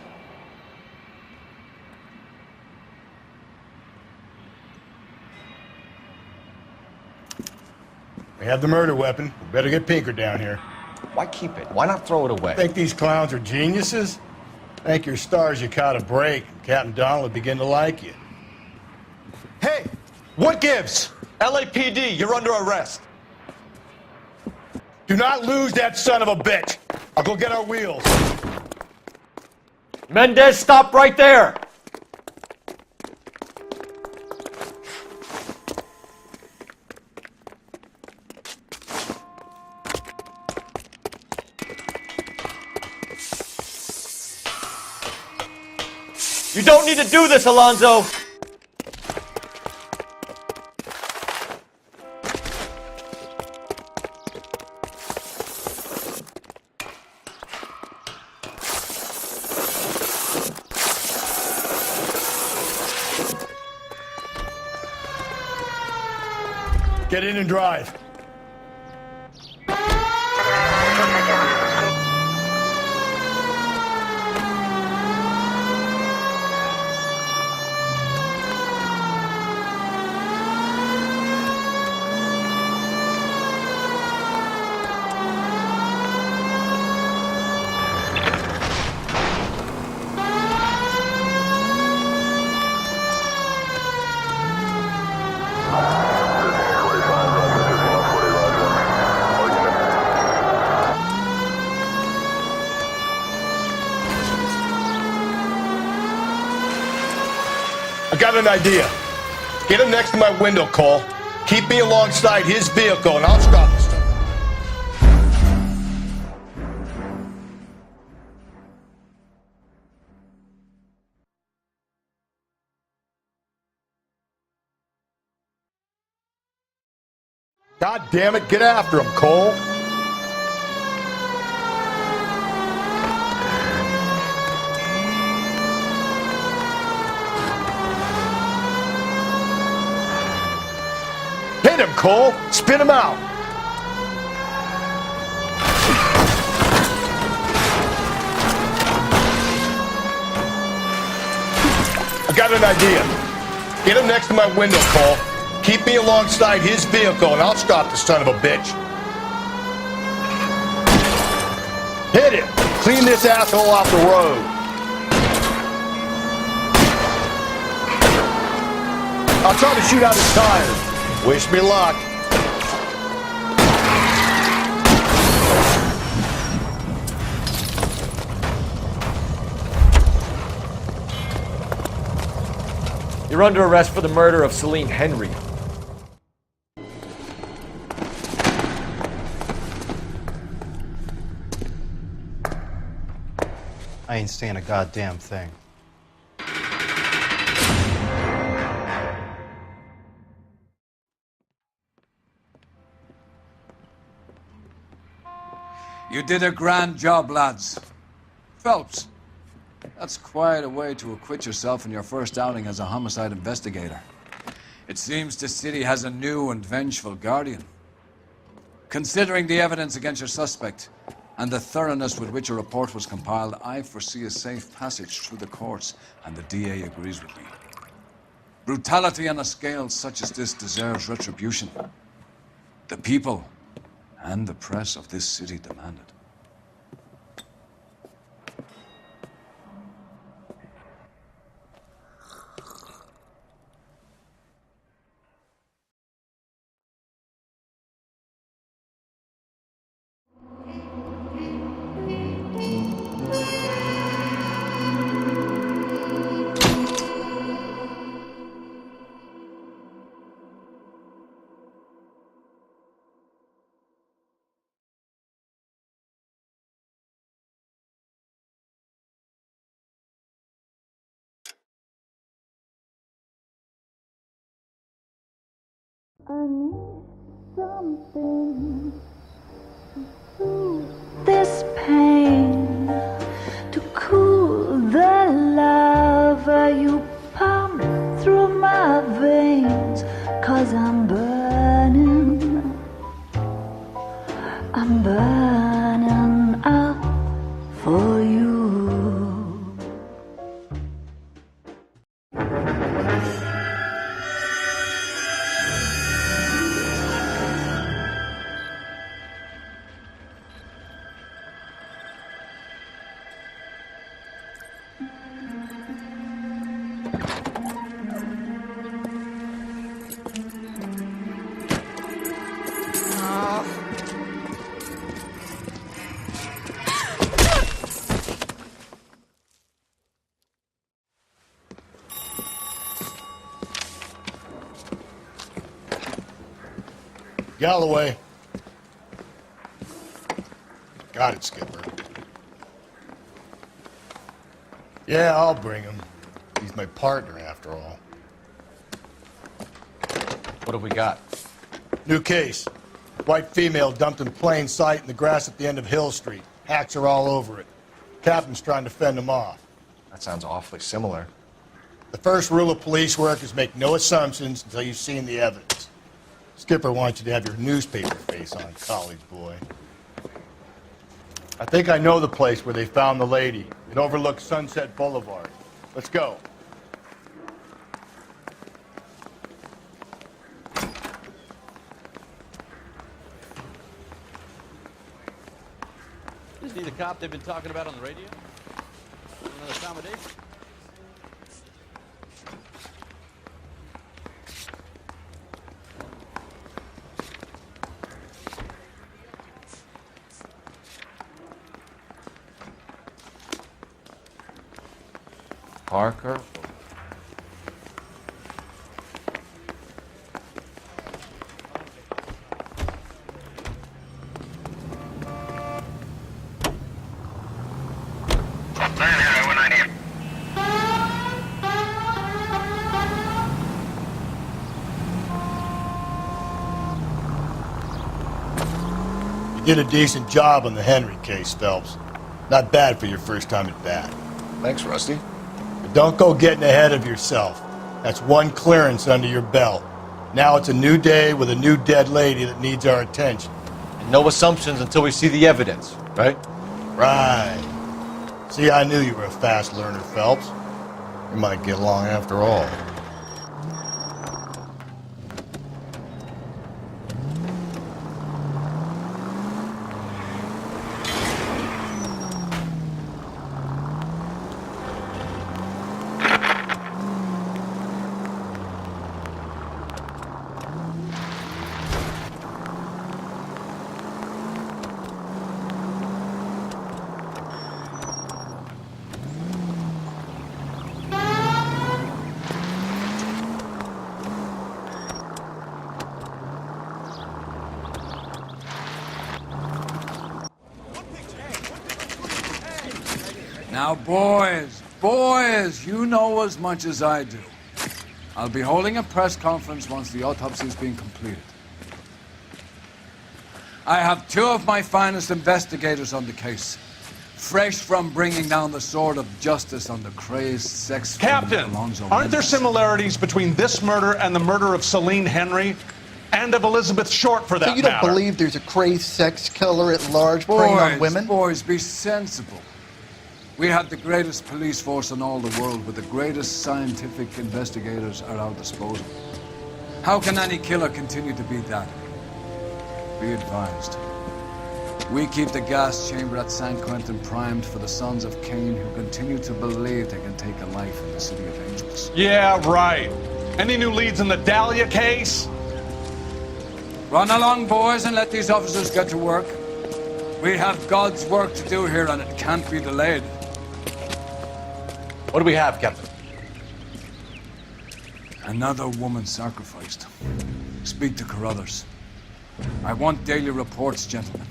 We have the murder weapon. We better get Pinker down here. Why keep it? Why not throw it away? Think these clowns are geniuses? Thank your stars you caught a break. Captain Donald will begin to like you. Hey, what gives? LAPD, you're under arrest. Do not lose that son of a bitch. I'll go get our wheels. Mendez, stop right there! You don't need to do this, Alonzo! Get in and drive. Got an idea. Get him next to my window, Cole. Keep me alongside his vehicle and I'll stop this stuff. God damn it, get after him, Cole. Hit him, Cole. Spin him out. got an idea. Get him next to my window, Cole. Keep me alongside his vehicle, and I'll stop the son of a bitch. Hit him! Clean this asshole off the road. I'll try to shoot out his tires. Wish me luck. You're under arrest for the murder of Celine Henry. I ain't saying a goddamn thing. You did a grand job, lads. Phelps, that's quite a way to acquit yourself in your first outing as a homicide investigator. It seems the city has a new and vengeful guardian. Considering the evidence against your suspect and the thoroughness with which a report was compiled, I foresee a safe passage through the courts, and the DA agrees with me. Brutality on a scale such as this deserves retribution. The people and the press of this city demand it. I need something to soothe this pain, to cool the lava you pump through my veins, 'cause I'm burning up for you. Galloway. Got it, Skipper. Yeah, I'll bring him. He's my partner, after all. What have we got? New case. White female dumped in plain sight in the grass at the end of Hill Street. Hacks are all over it. Captain's trying to fend them off. That sounds awfully similar. The first rule of police work is make no assumptions until you've seen the evidence. Skipper wants you to have your newspaper face on, college boy. I think I know the place where they found the lady. It overlooks Sunset Boulevard. Let's go. Isn't he the cop they've been talking about on the radio? Another accommodation? Parker. You did a decent job on the Henry case, Phelps. Not bad for your first time at bat. Thanks, Rusty. But don't go getting ahead of yourself. That's one clearance under your belt. Now it's a new day with a new dead lady that needs our attention. And no assumptions until we see the evidence, right? Right. See, I knew you were a fast learner, Phelps. We might get along after all. Now, boys, you know as much as I do. I'll be holding a press conference once the autopsy's been completed. I have two of my finest investigators on the case, fresh from bringing down the sword of justice on the crazed sex Captain, Alonzo aren't there Mendez. similarities between this murder and the murder of Celine Henry and of Elizabeth Short, for that So you don't matter? believe there's a crazed sex killer at large preying on women? Boys, be sensible. We have the greatest police force in all the world with the greatest scientific investigators at our disposal. How can any killer continue to be that? Be advised. We keep the gas chamber at San Quentin primed for the sons of Cain who continue to believe they can take a life in the City of Angels. Yeah, right. Any new leads in the Dahlia case? Run along, boys, and let these officers get to work. We have God's work to do here, and it can't be delayed. What do we have, Captain? Another woman sacrificed. Speak to Carruthers. I want daily reports, gentlemen.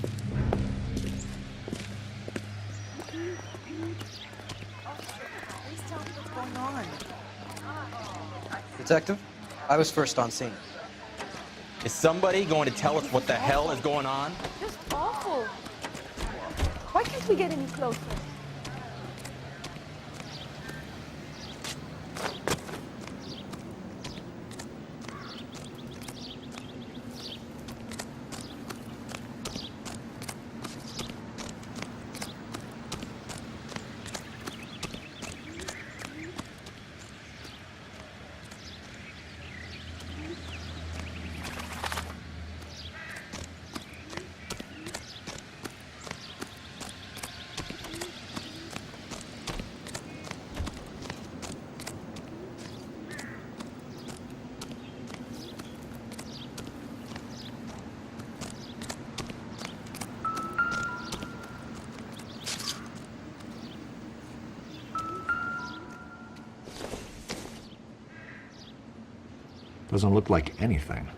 Detective, I was first on scene. Is somebody going to tell us what the hell is going on? Just awful. Why can't we get any closer? Doesn't look like anything.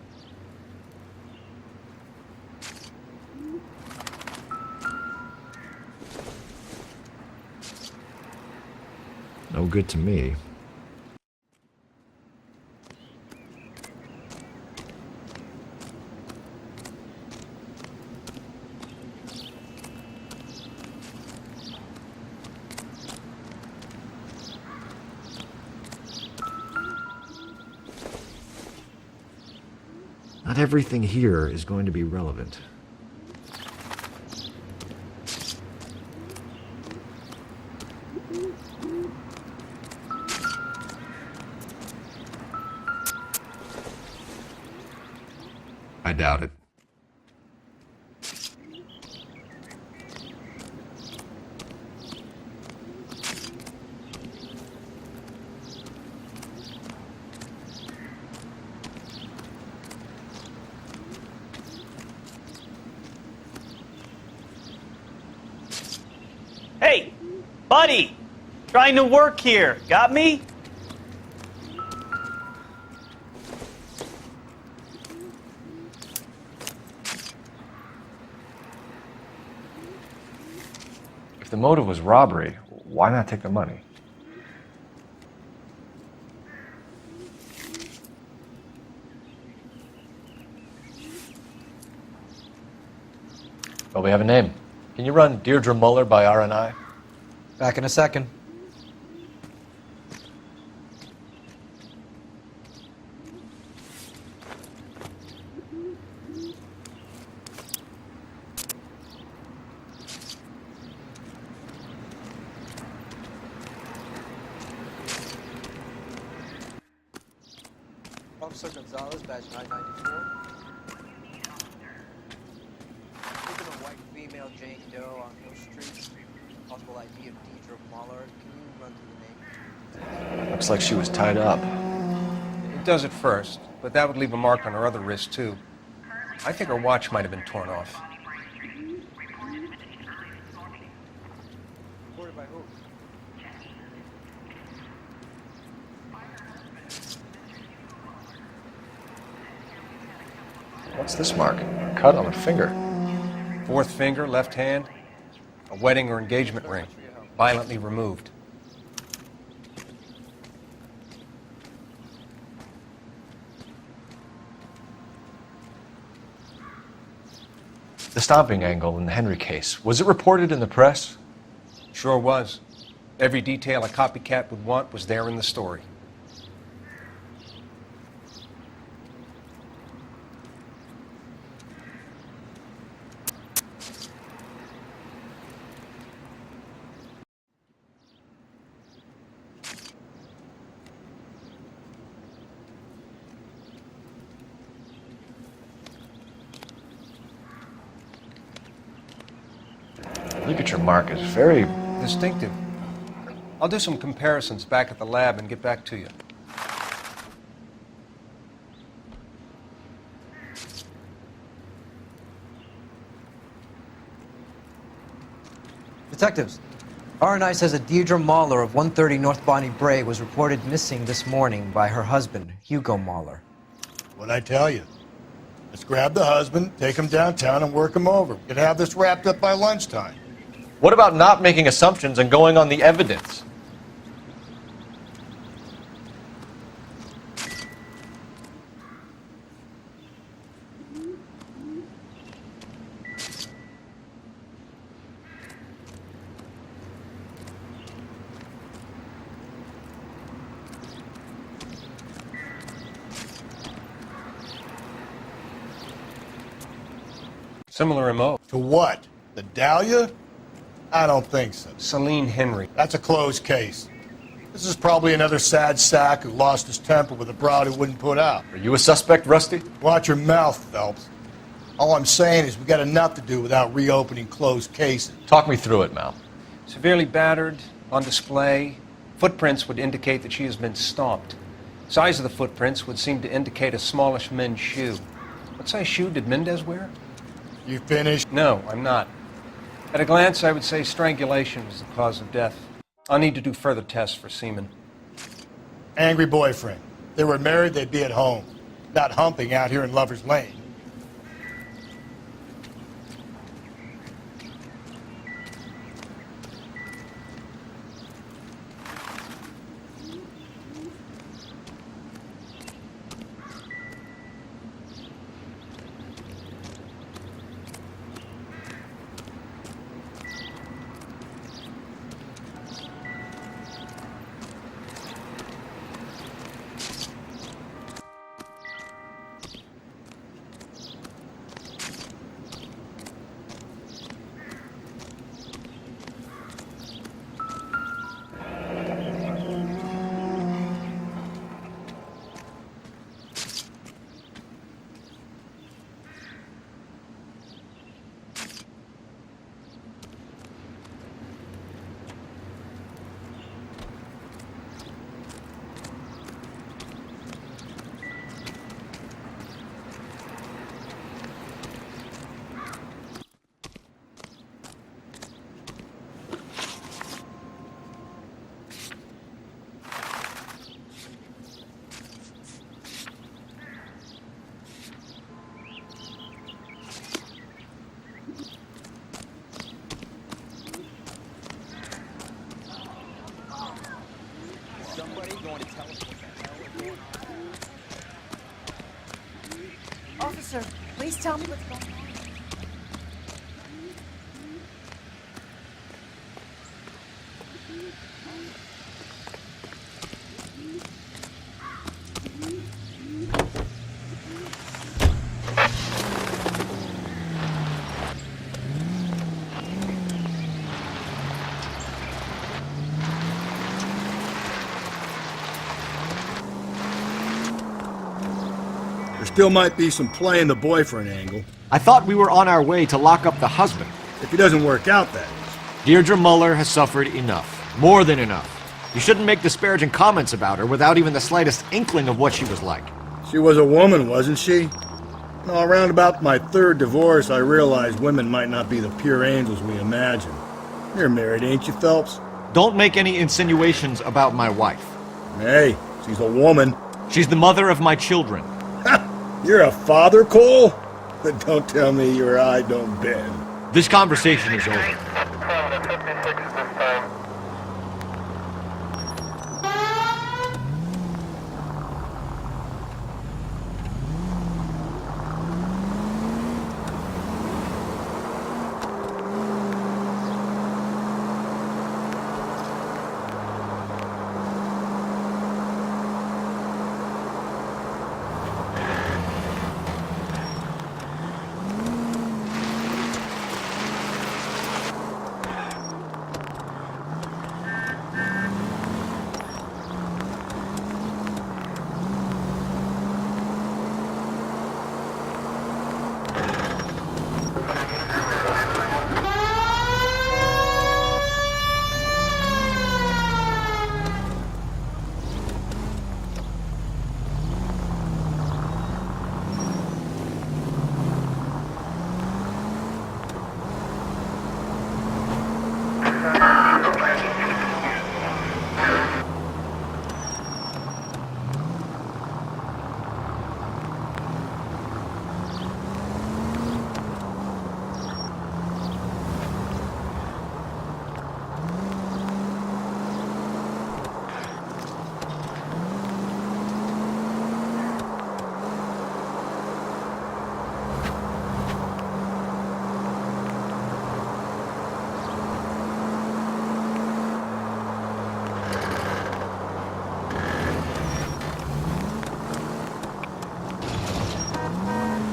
No good to me. Not everything here is going to be relevant. I doubt it. Hey, buddy! Trying to work here. Got me? If the motive was robbery, why not take the money? Well, we have a name. Can you run Deirdre Moller by RNI? Back in a second. Officer Gonzalez, badge 994. Speaking of white female Jane Doe on Hill Street, possible ID of Deidre Moller. Can you run through the name? Looks like she was tied up. It does at first, but that would leave a mark on her other wrist, too. I think her watch might have been torn off. Reported by who? What's this mark? A cut on a finger. Fourth finger, left hand. A wedding or engagement ring. Violently removed. The stomping angle in the Henry case, was it reported in the press? Sure was. Every detail a copycat would want was there in the story. Ligature mark is very distinctive. I'll do some comparisons back at the lab and get back to you. Detectives, R&I says that Deidre Moller of 130 North Bonnie Bray was reported missing this morning by her husband, Hugo Moller. What'd I tell you? Let's grab the husband, take him downtown, and work him over. We could have this wrapped up by lunchtime. What about not making assumptions and going on the evidence? Similar MO. To what? The Dahlia? I don't think so. Celine Henry. That's a closed case. This is probably another sad sack who lost his temper with a broad who wouldn't put out. Are you a suspect, Rusty? Watch your mouth, Phelps. All I'm saying is we got enough to do without reopening closed cases. Talk me through it, Mal. Severely battered, on display. Footprints would indicate that she has been stomped. Size of the footprints would seem to indicate a smallish men's shoe. What size shoe did Mendez wear? You finished? No, I'm not. At a glance, I would say strangulation was the cause of death. I'll need to do further tests for semen. Angry boyfriend. If they were married, they'd be at home, not humping out here in Lover's Lane. Officer, please tell me what's going on. There still might be some playing the boyfriend angle. I thought we were on our way to lock up the husband. If he doesn't work out, that is. Deirdre Muller has suffered enough. More than enough. You shouldn't make disparaging comments about her without even the slightest inkling of what she was like. She was a woman, wasn't she? No, around about my third divorce, I realized women might not be the pure angels we imagine. You're married, ain't you, Phelps? Don't make any insinuations about my wife. Hey, she's a woman. She's the mother of my children. You're a father, Cole? But don't tell me your eye don't bend. This conversation is over.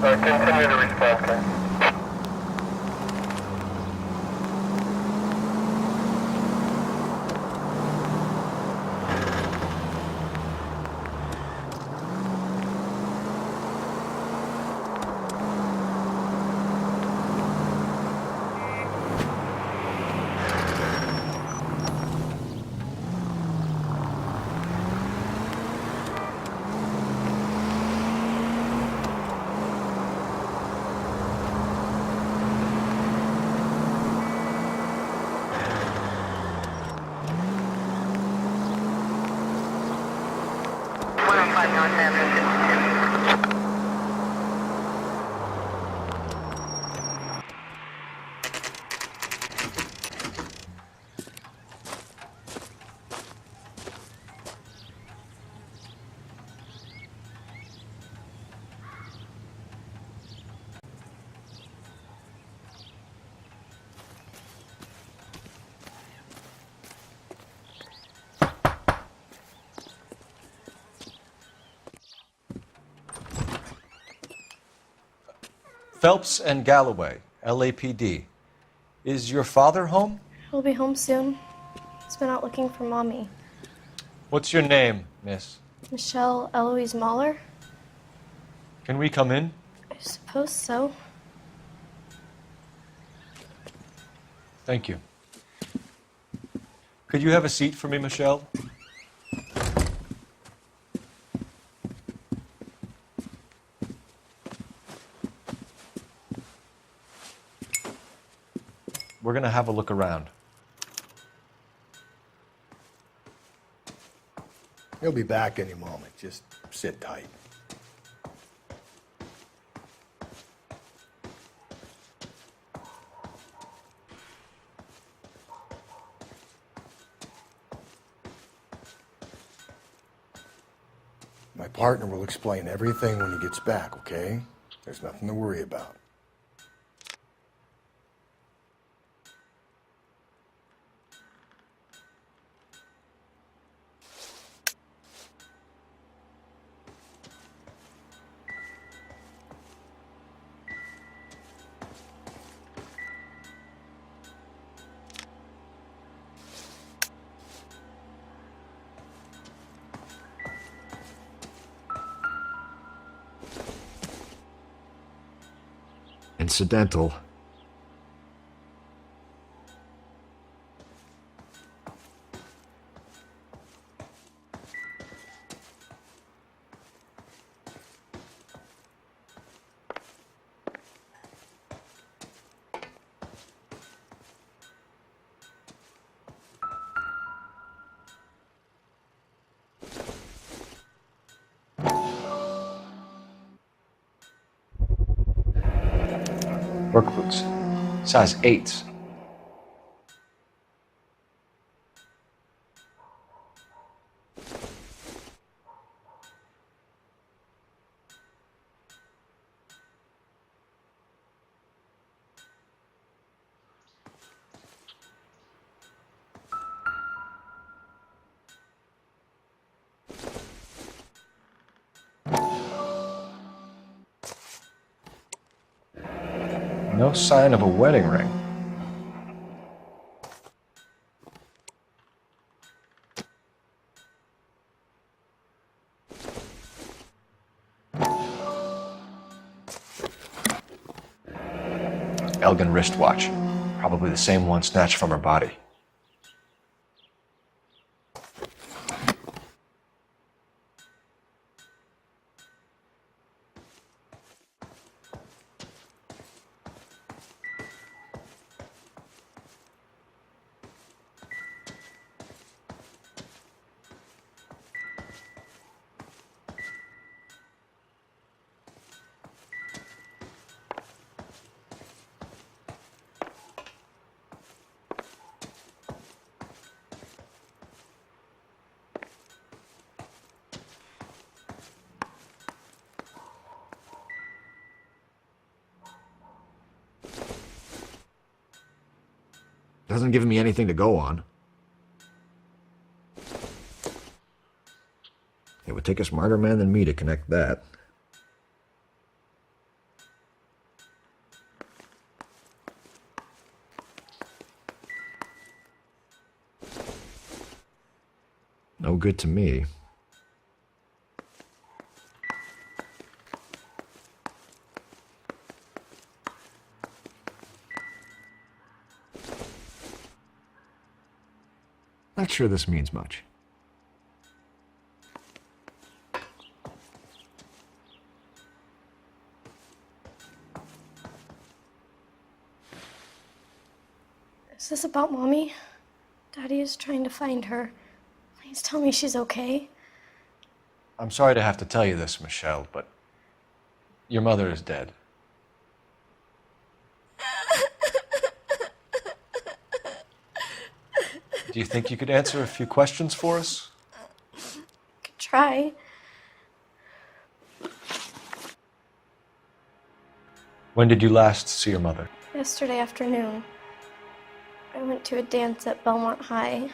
Continue to respond, sir. Phelps and Galloway, LAPD. Is your father home? He'll be home soon. He's been out looking for Mommy. What's your name, miss? Michelle Eloise Moller? Can we come in? I suppose so. Thank you. Could you have a seat for me, Michelle? We're going to have a look around. He'll be back any moment. Just sit tight. My partner will explain everything when he gets back, okay? There's nothing to worry about. Incidental. Work boots. Size 8s. No sign of a wedding ring. Elgin wristwatch. Probably the same one snatched from her body. Doesn't give me anything to go on. It would take a smarter man than me to connect that. No good to me. Not sure this means much. Is this about Mommy? Daddy is trying to find her. Please tell me she's okay. I'm sorry to have to tell you this, Michelle, but your mother is dead. Do you think you could answer a few questions for us? Could try. When did you last see your mother? Yesterday afternoon. I went to a dance at Belmont High.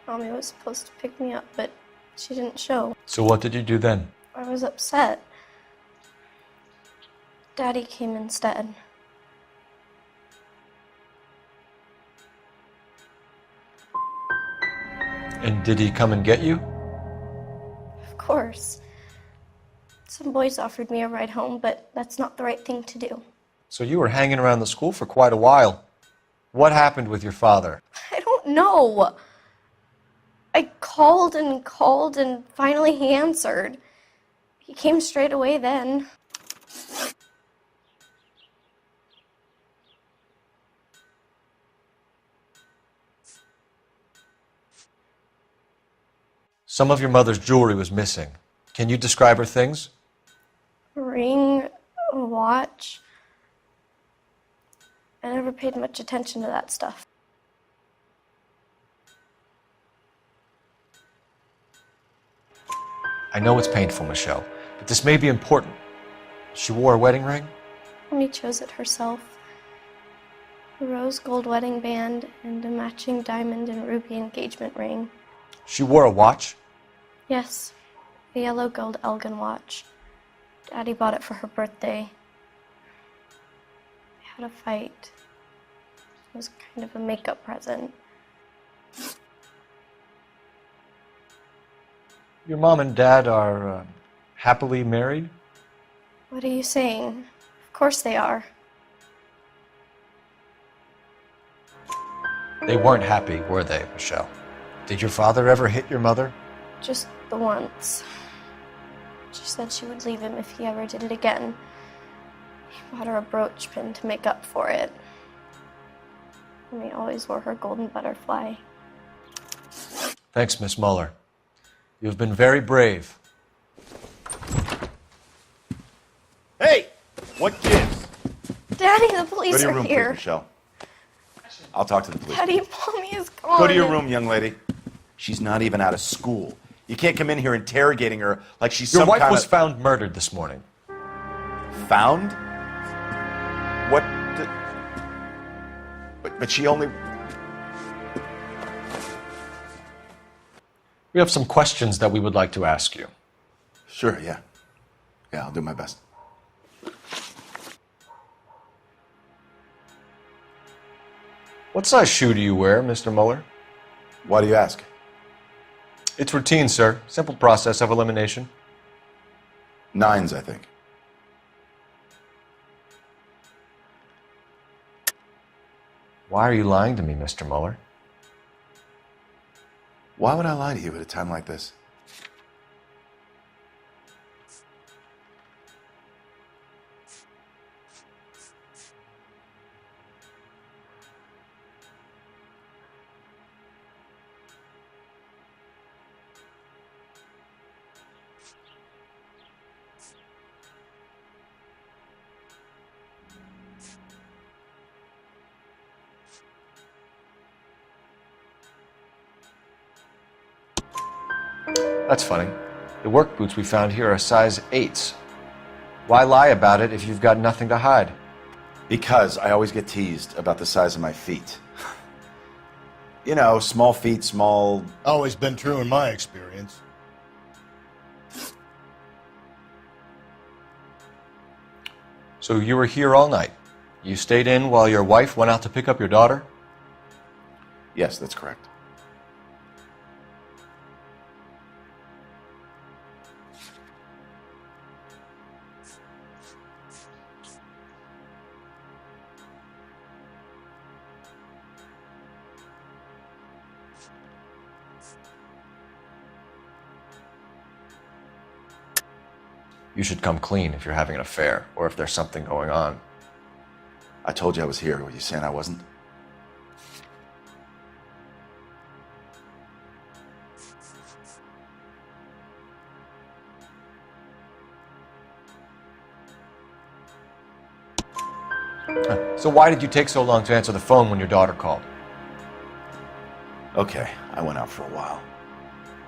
Mommy was supposed to pick me up, but she didn't show. So what did you do then? I was upset. Daddy came instead. And did he come and get you? Of course. Some boys offered me a ride home, but that's not the right thing to do. So you were hanging around the school for quite a while. What happened with your father? I don't know. I called and finally he answered. He came straight away then. Some of your mother's jewelry was missing. Can you describe her things? A ring, a watch. I never paid much attention to that stuff. I know it's painful, Michelle, but this may be important. She wore a wedding ring? Mommy chose it herself. A rose gold wedding band and a matching diamond and ruby engagement ring. She wore a watch? Yes, a yellow gold Elgin watch. Daddy bought it for her birthday. We had a fight. It was kind of a makeup present. Your mom and dad are happily married? What are you saying? Of course they are. They weren't happy, were they, Michelle? Did your father ever hit your mother? Just the once. She said she would leave him if he ever did it again. He bought her a brooch pin to make up for it. And he always wore her golden butterfly. Thanks, Miss Moller. You've been very brave. Hey! What gives? Daddy, the police Go to your are room, here. please, Michelle. I'll talk to the police. Daddy, Mommy is gone. Go to your room, young lady. She's not even out of school. You can't come in here interrogating her like she's Your some wife kind was of... found murdered this morning. Found? What? But she only... We have some questions that we would like to ask you. Sure, yeah. Yeah, I'll do my best. What size shoe do you wear, Mr. Moller? Why do you ask? It's routine, sir. Simple process of elimination. 9s, I think. Why are you lying to me, Mr. Moller? Why would I lie to you at a time like this? That's funny. The work boots we found here are size 8s. Why lie about it if you've got nothing to hide? Because I always get teased about the size of my feet. You know, small feet, small... Always been true in my experience. So you were here all night. You stayed in while your wife went out to pick up your daughter? Yes, that's correct. You should come clean if you're having an affair, or if there's something going on. I told you I was here. Were you saying I wasn't? So why did you take so long to answer the phone when your daughter called? Okay, I went out for a while.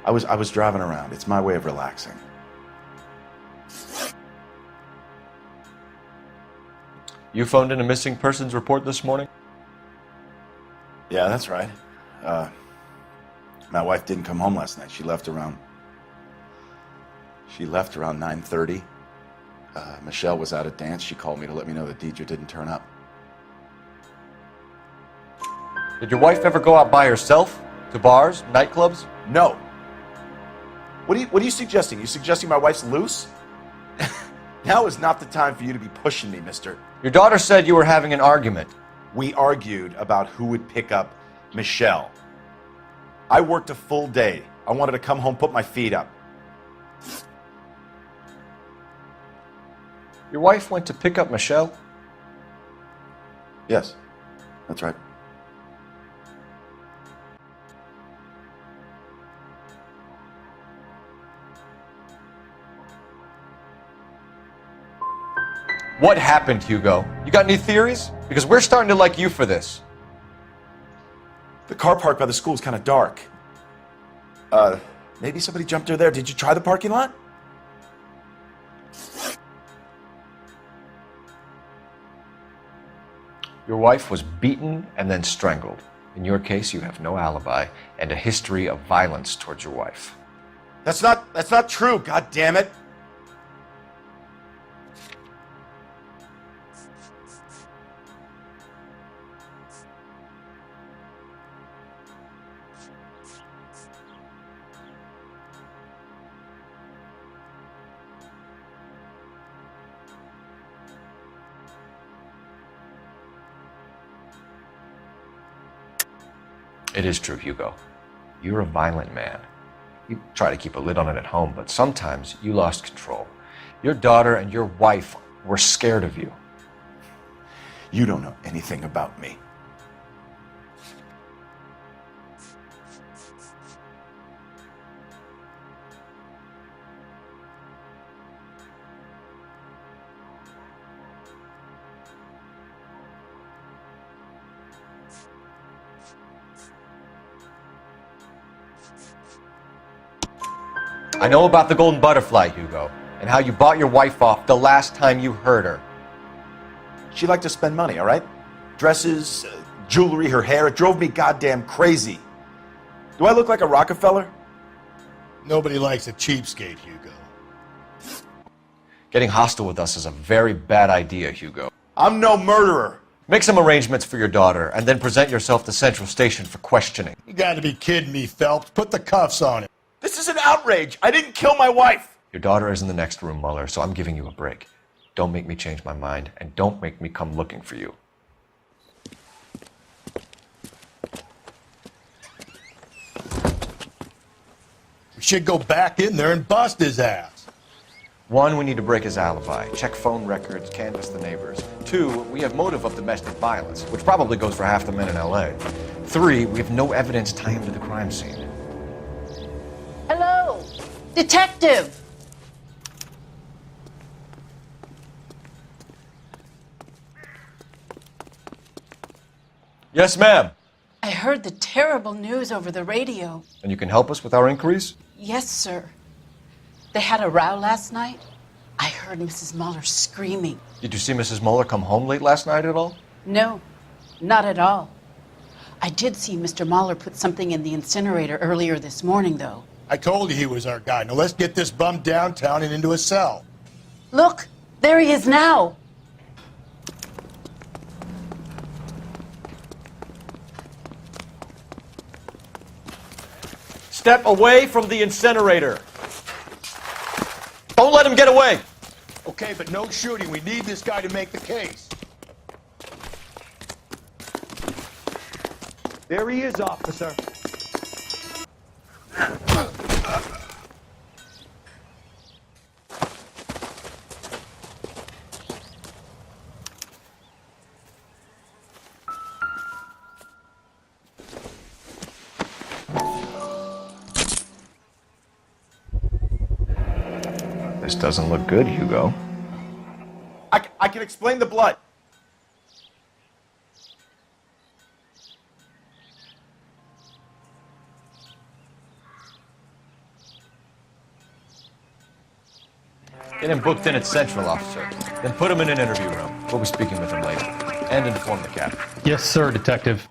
I was driving around. It's my way of relaxing. You phoned in a missing persons report this morning? Yeah, that's right. My wife didn't come home last night. She left around 9:30. Michelle was out at dance. She called me to let me know that Deidre didn't turn up. Did your wife ever go out by herself? To bars, nightclubs? No. What are you suggesting? You suggesting my wife's loose? Now is not the time for you to be pushing me, mister. Your daughter said you were having an argument. We argued about who would pick up Michelle. I worked a full day. I wanted to come home, put my feet up. Your wife went to pick up Michelle? Yes, that's right. What happened, Hugo? You got any theories? Because we're starting to like you for this. The car parked by the school is kind of dark. Maybe somebody jumped her there. Did you try the parking lot? Your wife was beaten and then strangled. In your case, you have no alibi and a history of violence towards your wife. That's not true, god damn it. It is true, Hugo. You're a violent man. You try to keep a lid on it at home, but sometimes you lost control. Your daughter and your wife were scared of you. You don't know anything about me. I know about the golden butterfly, Hugo, and how you bought your wife off the last time you heard her. She liked to spend money, all right? Dresses, jewelry, her hair. It drove me goddamn crazy. Do I look like a Rockefeller? Nobody likes a cheapskate, Hugo. Getting hostile with us is a very bad idea, Hugo. I'm no murderer. Make some arrangements for your daughter, and then present yourself to Central Station for questioning. You gotta be kidding me, Phelps. Put the cuffs on him. This is an outrage. I didn't kill my wife. Your daughter is in the next room, Moller, so I'm giving you a break. Don't make me change my mind, and don't make me come looking for you. We should go back in there and bust his ass. 1, we need to break his alibi, check phone records, canvass the neighbors. 2, we have motive of domestic violence, which probably goes for half the men in LA. 3, we have no evidence tying him to the crime scene. Hello, detective. Yes, ma'am. I heard the terrible news over the radio. And you can help us with our inquiries? Yes, sir. They had a row last night. I heard Mrs. Moller screaming. Did you see Mrs. Moller come home late last night at all? No, not at all. I did see Mr. Moller put something in the incinerator earlier this morning, though. I told you he was our guy. Now let's get this bum downtown and into a cell. Look, there he is now. Step away from the incinerator. Don't let him get away. Okay, but no shooting. We need this guy to make the case. There he is, officer. This doesn't look good, Hugo. I can explain the blood. Get him booked in at Central, officer. Then put him in an interview room. We'll be speaking with him later. And inform the captain. Yes, sir, detective.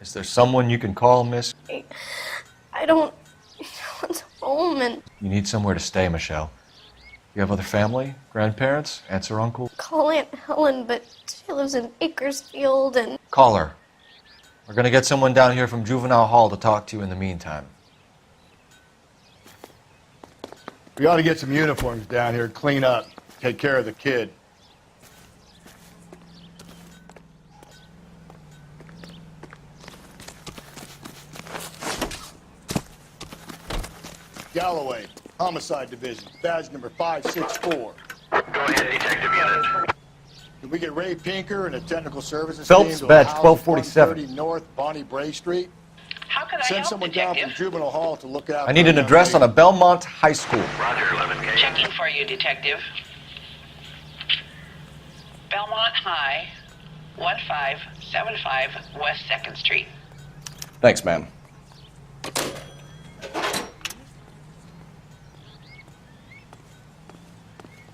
Is there someone you can call, miss? I don't want home and You need somewhere to stay, Michelle. You have other family? Grandparents? Aunts or uncles? call Aunt Helen, but she lives in Bakersfield and Call her. We're gonna get someone down here from Juvenile Hall to talk to you in the meantime. We ought to get some uniforms down here, clean up, take care of the kid. Galloway, Homicide Division, badge number 564. Go ahead, detective unit. Can we get Ray Pinker and a technical services Phelps, team to badge a house 1247. 130 North Bonnie Bray Street? How can I Send help, someone detective? down from Juvenile Hall to look out I need for an young address on lady. a Belmont High School. Roger, 11K. Checking for you, detective. Belmont High, 1575 West 2nd Street. Thanks, ma'am.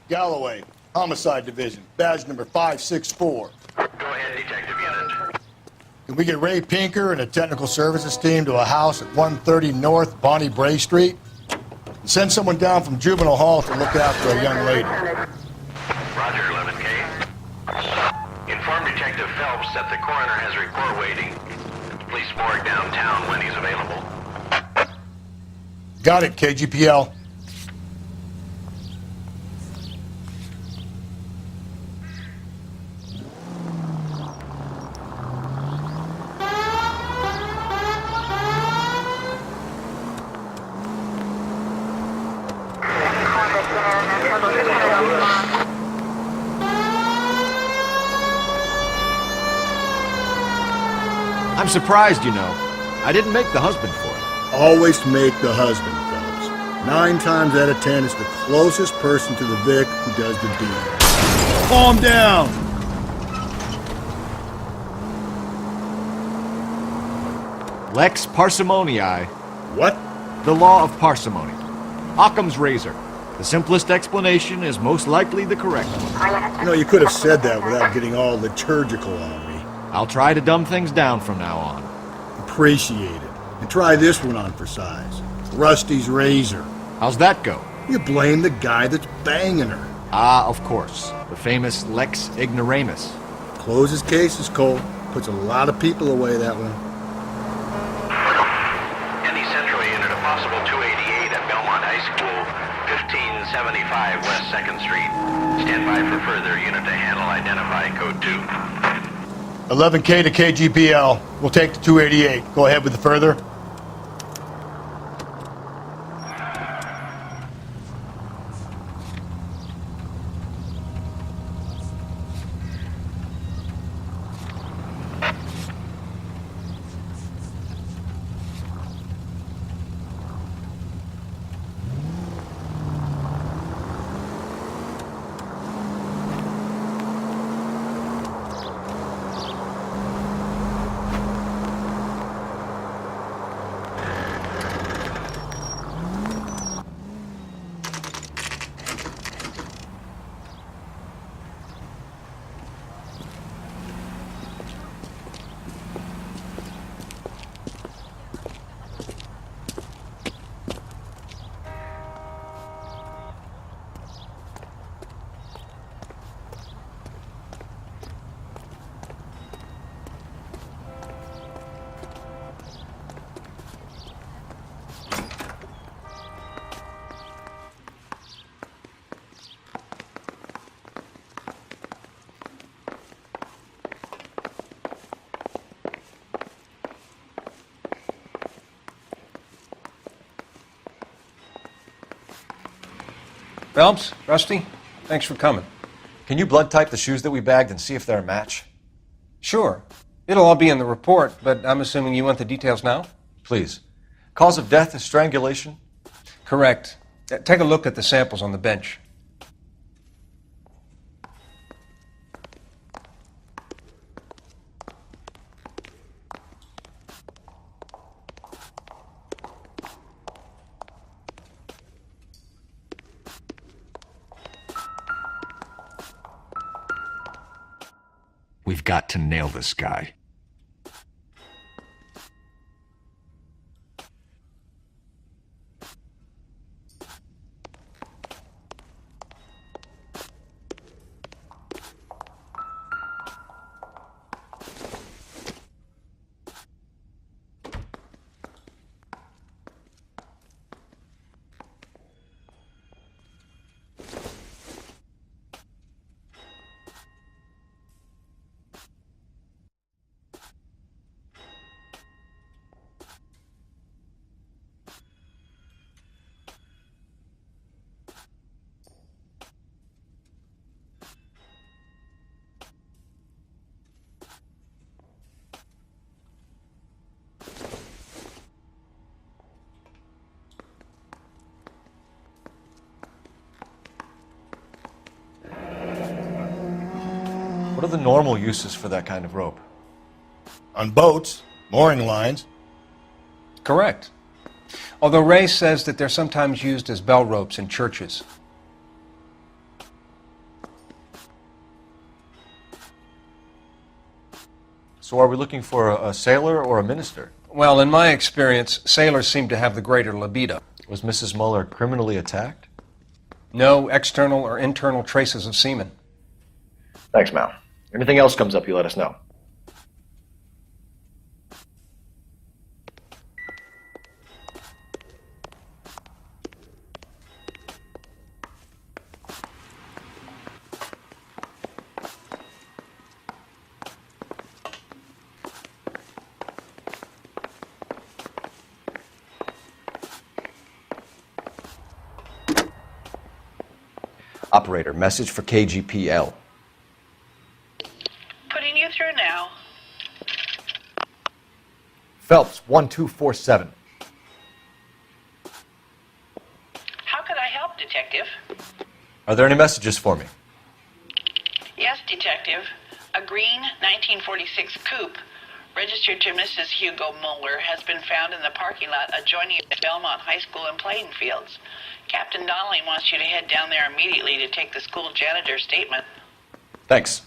Galloway, Homicide Division, badge number 564. Go ahead, detective unit. Can we get Ray Pinker and a technical services team to a house at 130 North Bonnie Bray Street? And send someone down from Juvenile Hall to look out for a young lady. Roger, 11K. Inform Detective Phelps that the coroner has a report waiting. Police morgue downtown when he's available. Got it, KGPL. I'm surprised, you know. I didn't make the husband for it. Always make the husband, fellas. 9 times out of 10, it's the closest person to the Vic who does the deed. Calm down! Lex parsimoniae. What? The law of parsimony. Occam's razor. The simplest explanation is most likely the correct one. You know, you could have said that without getting all liturgical on me. I'll try to dumb things down from now on. Appreciate it. And try this one on for size. Rusty's razor. How's that go? You blame the guy that's banging her. Ah, of course. The famous Lex ignoramus. Closes cases, Cole. Puts a lot of people away, that one. Any Central unit, a possible 288 at Belmont High School, 1575 West 2nd Street. Stand by for further unit to handle. Identify code 2. 11K to KGPL. We'll take the 288. Go ahead with the further. Phelps, Rusty, thanks for coming. Can you blood type the shoes that we bagged and see if they're a match? Sure. It'll all be in the report, but I'm assuming you want the details now? Please. Cause of death is strangulation? Correct. Take a look at the samples on the bench. We've got to nail this guy. What are the normal uses for that kind of rope? On boats, mooring lines. Correct. Although Ray says that they're sometimes used as bell ropes in churches. So are we looking for a sailor or a minister? Well, in my experience, sailors seem to have the greater libido. Was Mrs. Moller criminally attacked? No external or internal traces of semen. Thanks, Mal. Anything else comes up, you let us know. Operator, message for KGPL. Putting you through now. Phelps, 1247. How could I help, Detective? Are there any messages for me? Yes, Detective. A green 1946 coupe, registered to Mrs. Hugo Moller, has been found in the parking lot adjoining the Belmont High School and playing fields. Captain Donnelly wants you to head down there immediately to take the school janitor's statement. Thanks.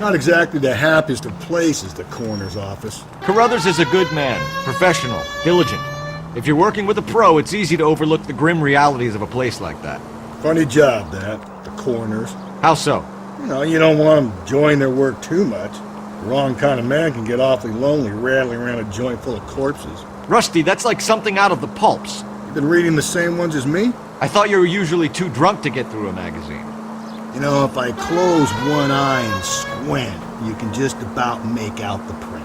Not exactly the happiest of places, the coroner's office. Carruthers is a good man, professional, diligent. If you're working with a pro, it's easy to overlook the grim realities of a place like that. Funny job, that. The coroner's. How so? You know, you don't want them enjoying their work too much. The wrong kind of man can get awfully lonely rattling around a joint full of corpses. Rusty, that's like something out of the pulps. You been reading the same ones as me? I thought you were usually too drunk to get through a magazine. You know, if I close one eye and squint, you can just about make out the print.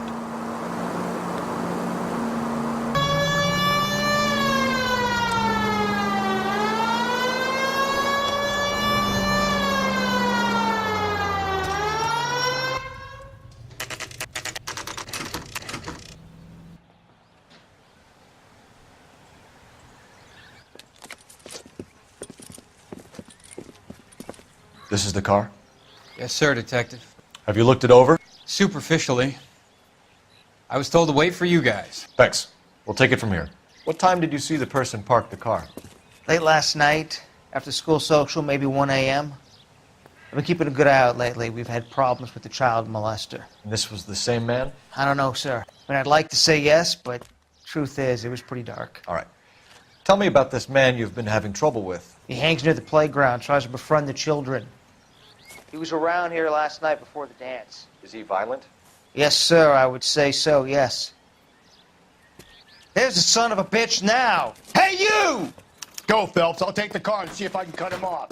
This is the car? Yes, sir, Detective. Have you looked it over? Superficially. I was told to wait for you guys. Thanks. We'll take it from here. What time did you see the person park the car? Late last night, after school social, maybe 1 a.m. I've been keeping a good eye out lately. We've had problems with the child molester. And this was the same man? I don't know, sir. I mean, I'd like to say yes, but truth is, it was pretty dark. All right. Tell me about this man you've been having trouble with. He hangs near the playground, tries to befriend the children. He was around here last night before the dance. Is he violent? Yes, sir, I would say so, yes. There's the son of a bitch now! Hey, you! Go, Phelps. I'll take the car and see if I can cut him off.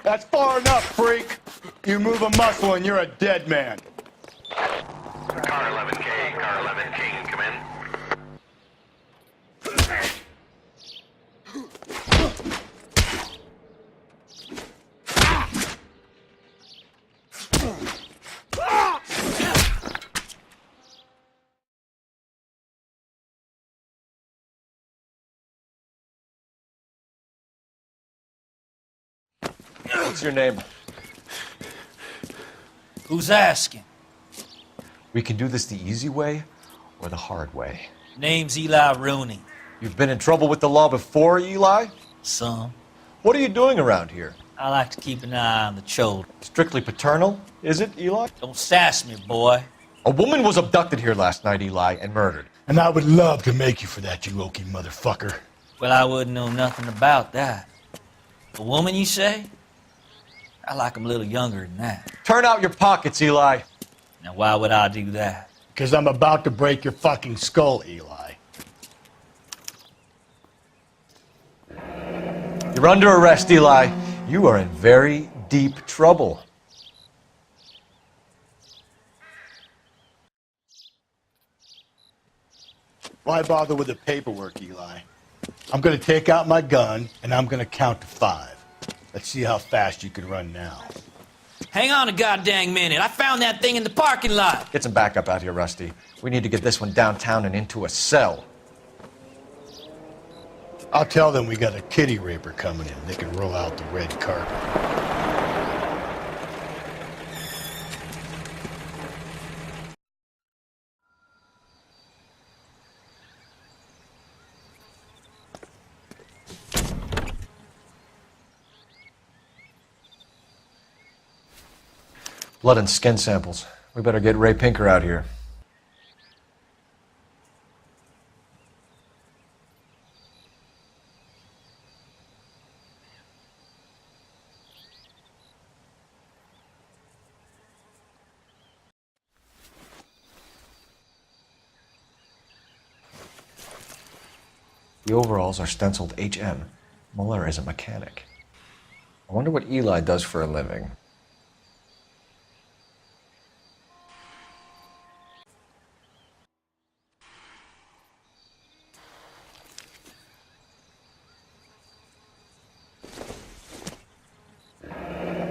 That's far enough, freak. You move a muscle and you're a dead man. Car 11K, Car 11 King, come in. What's your name? Who's asking? We can do this the easy way or the hard way. Name's Eli Rooney. You've been in trouble with the law before, Eli? Some. What are you doing around here? I like to keep an eye on the children. Strictly paternal, is it, Eli? Don't sass me, boy. A woman was abducted here last night, Eli, and murdered. And I would love to make you for that, you oaky motherfucker. Well, I wouldn't know nothing about that. A woman, you say? I like 'em a little younger than that. Turn out your pockets, Eli. Now, why would I do that? Because I'm about to break your fucking skull, Eli. You're under arrest, Eli. You are in very deep trouble. Why bother with the paperwork, Eli? I'm going to take out my gun, and I'm going to count to 5. Let's see how fast you can run now. Hang on a goddamn minute. I found that thing in the parking lot. Get some backup out here, Rusty. We need to get this one downtown and into a cell. I'll tell them we got a kitty raper coming in. They can roll out the red carpet. Blood and skin samples. We better get Ray Pinker out here. The overalls are stenciled HM. Moller is a mechanic. I wonder what Eli does for a living.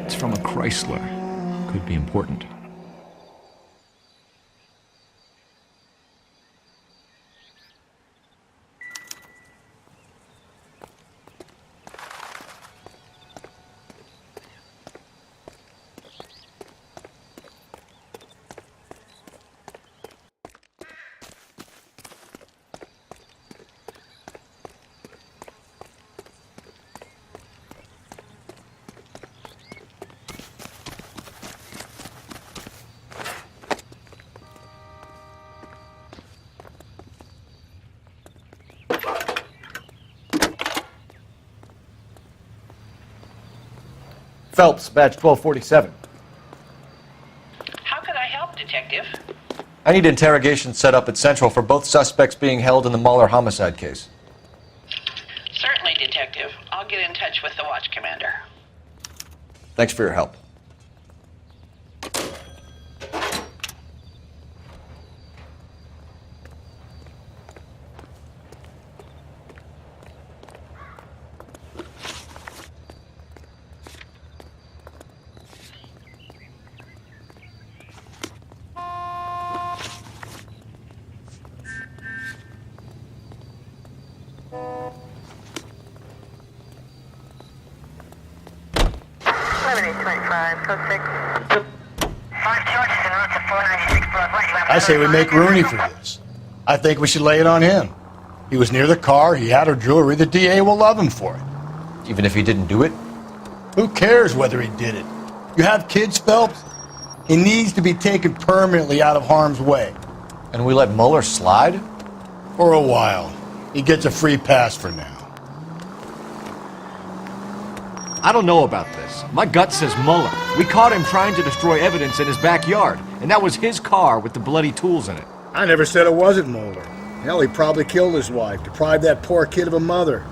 It's from a Chrysler. Could be important. Phelps, badge 1247. How could I help, Detective? I need interrogations set up at Central for both suspects being held in the Moller homicide case. Certainly, Detective. I'll get in touch with the watch commander. Thanks for your help. I say we make Rooney for this. I think we should lay it on him. He was near the car, he had her jewelry, the DA will love him for it. Even if he didn't do it? Who cares whether he did it? You have kids, Phelps? He needs to be taken permanently out of harm's way. And we let Moller slide? For a while. He gets a free pass for now. I don't know about this. My gut says Moller. We caught him trying to destroy evidence in his backyard, and that was his car with the bloody tools in it. I never said it wasn't Moller. Hell, he probably killed his wife, deprived that poor kid of a mother.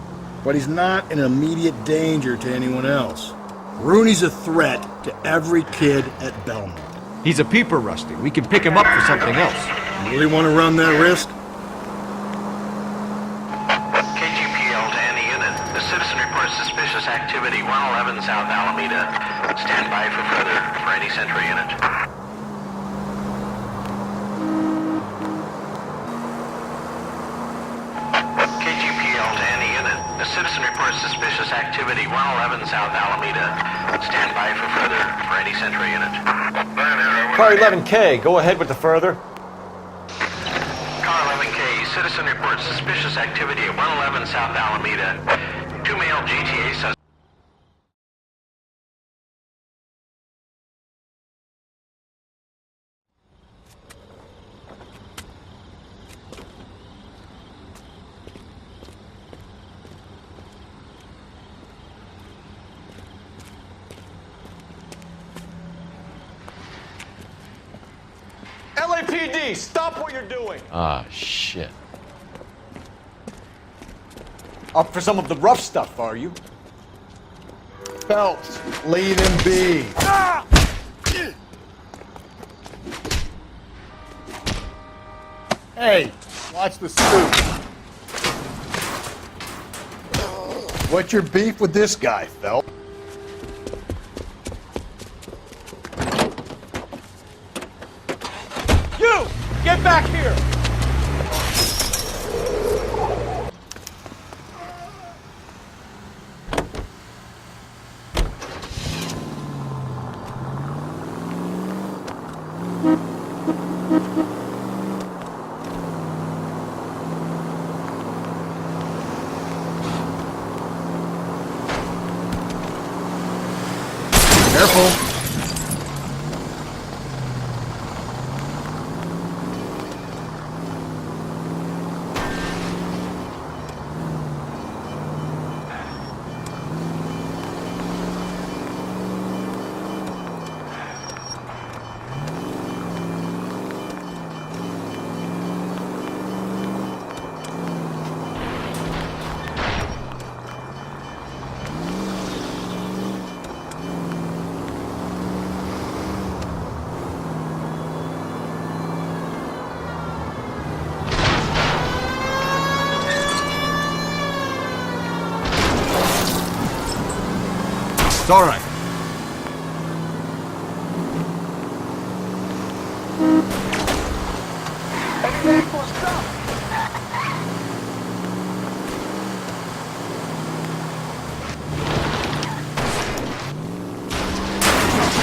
But he's not an immediate danger to anyone else. Rooney's a threat to every kid at Belmont. He's a peeper, Rusty. We can pick him up for something else. You really want to run that risk? KGPL to any unit. The citizen reports suspicious activity 111 South Alameda. Stand by for any Sentry unit. KGPL to any unit. A citizen reports suspicious activity 111 South Alameda. Stand by for any Central unit. Car 11K, go ahead with the further. Car 11K, citizen reports suspicious activity at 111 South Alameda. 2 male GTA suspects. LAPD, stop what you're doing. Ah, shit. Up for some of the rough stuff, are you? Phelps, leave him be. Ah! Hey, watch the scoop. What's your beef with this guy, Phelps? You! Get back here! Careful. It's all right.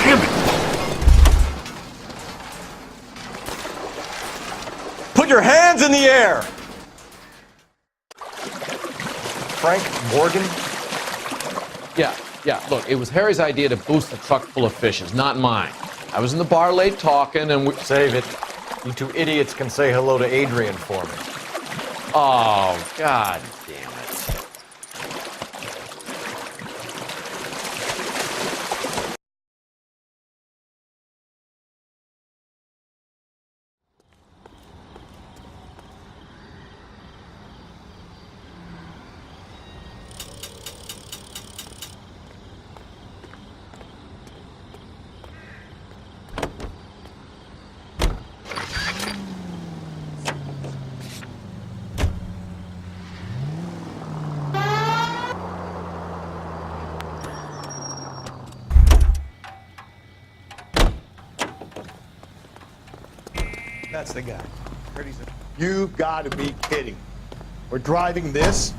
Damn it! Put your hands in the air! Frank Morgan? Yeah, look, it was Harry's idea to boost the truck full of fishes, not mine. I was in the bar late talking and we... Save it. You two idiots can say hello to Adrian for me. Oh, God damn it. That's the guy. You've got to be kidding. We're driving this?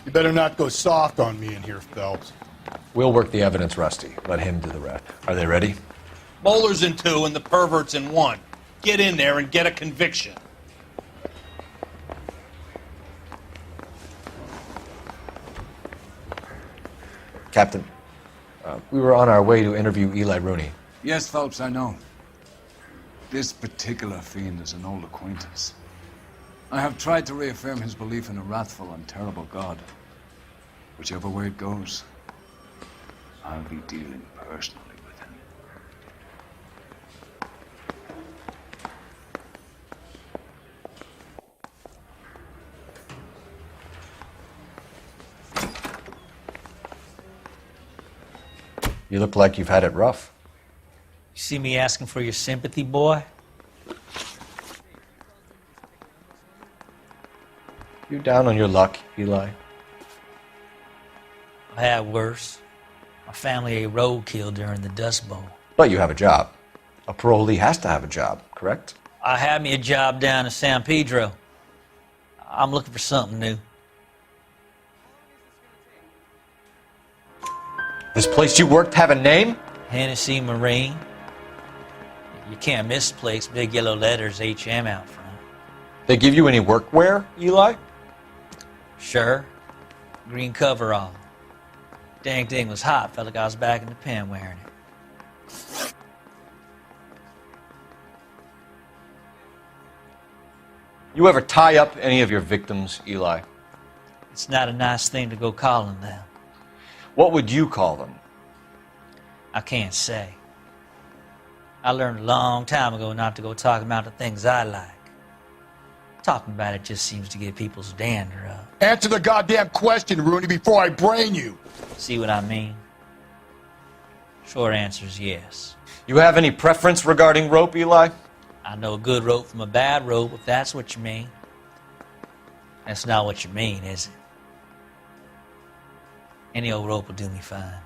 You better not go soft on me in here, Phelps. We'll work the evidence, Rusty. Let him do the rest. Are they ready? Moller's in 2 and the pervert's in 1. Get in there and get a conviction. Captain, we were on our way to interview Eli Rooney. Yes, Phelps, I know. This particular fiend is an old acquaintance. I have tried to reaffirm his belief in a wrathful and terrible God. Whichever way it goes. I'll be dealing personally with him. You look like you've had it rough. You see me asking for your sympathy, boy? You down on your luck, Eli? I had worse. My family ate roadkill during the Dust Bowl. But you have a job. A parolee has to have a job, correct? I had me a job down in San Pedro. I'm looking for something new. This place you worked have a name? Hennessy Marine. You can't miss the place. Big yellow letters, HM out front. They give you any workwear, Eli? Sure. Green coverall. Dang thing was hot. Felt like I was back in the pen wearing it. You ever tie up any of your victims, Eli? It's not a nice thing to go calling them. What would you call them? I can't say. I learned a long time ago not to go talking about the things I like. Talking about it just seems to get people's dander up. Answer the goddamn question, Rooney, before I brain you. See what I mean? Short answer is yes. You have any preference regarding rope, Eli? I know a good rope from a bad rope, if that's what you mean. That's not what you mean, is it? Any old rope will do me fine.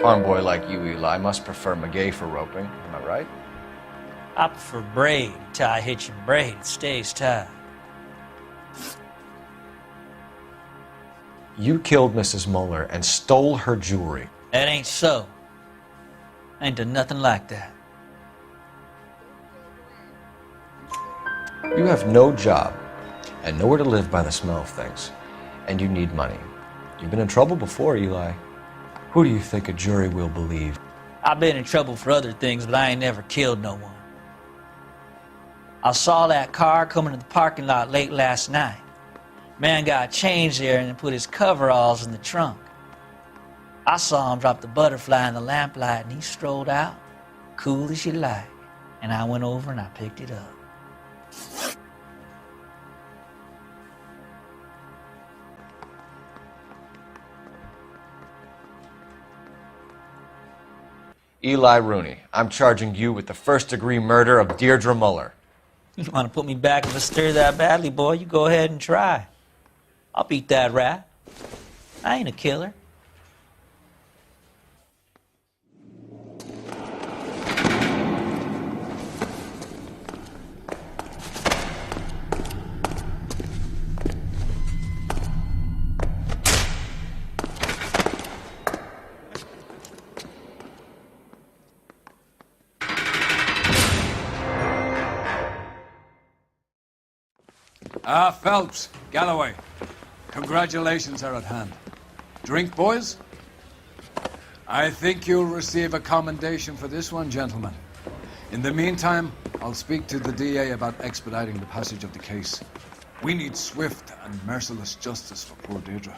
Farm boy like you, Eli, must prefer McGay for roping. Am I right? I prefer braid. Tie hitching braid. It stays tied. You killed Mrs. Moller and stole her jewelry. That ain't so. I ain't done nothing like that. You have no job and nowhere to live by the smell of things. And you need money. You've been in trouble before, Eli. Who do you think a jury will believe? I've been in trouble for other things, but I ain't never killed no one. I saw that car coming to the parking lot late last night. Man got changed there and put his coveralls in the trunk. I saw him drop the butterfly in the lamplight and he strolled out, cool as you like. And I went over and I picked it up. Eli Rooney, I'm charging you with the first-degree murder of Deirdre Moller. You want to put me back in the stir that badly, boy? You go ahead and try. I'll beat that rat. I ain't a killer. Phelps, Galloway, congratulations are at hand. Drink, boys? I think you'll receive a commendation for this one, gentlemen. In the meantime, I'll speak to the DA about expediting the passage of the case. We need swift and merciless justice for poor Deirdre.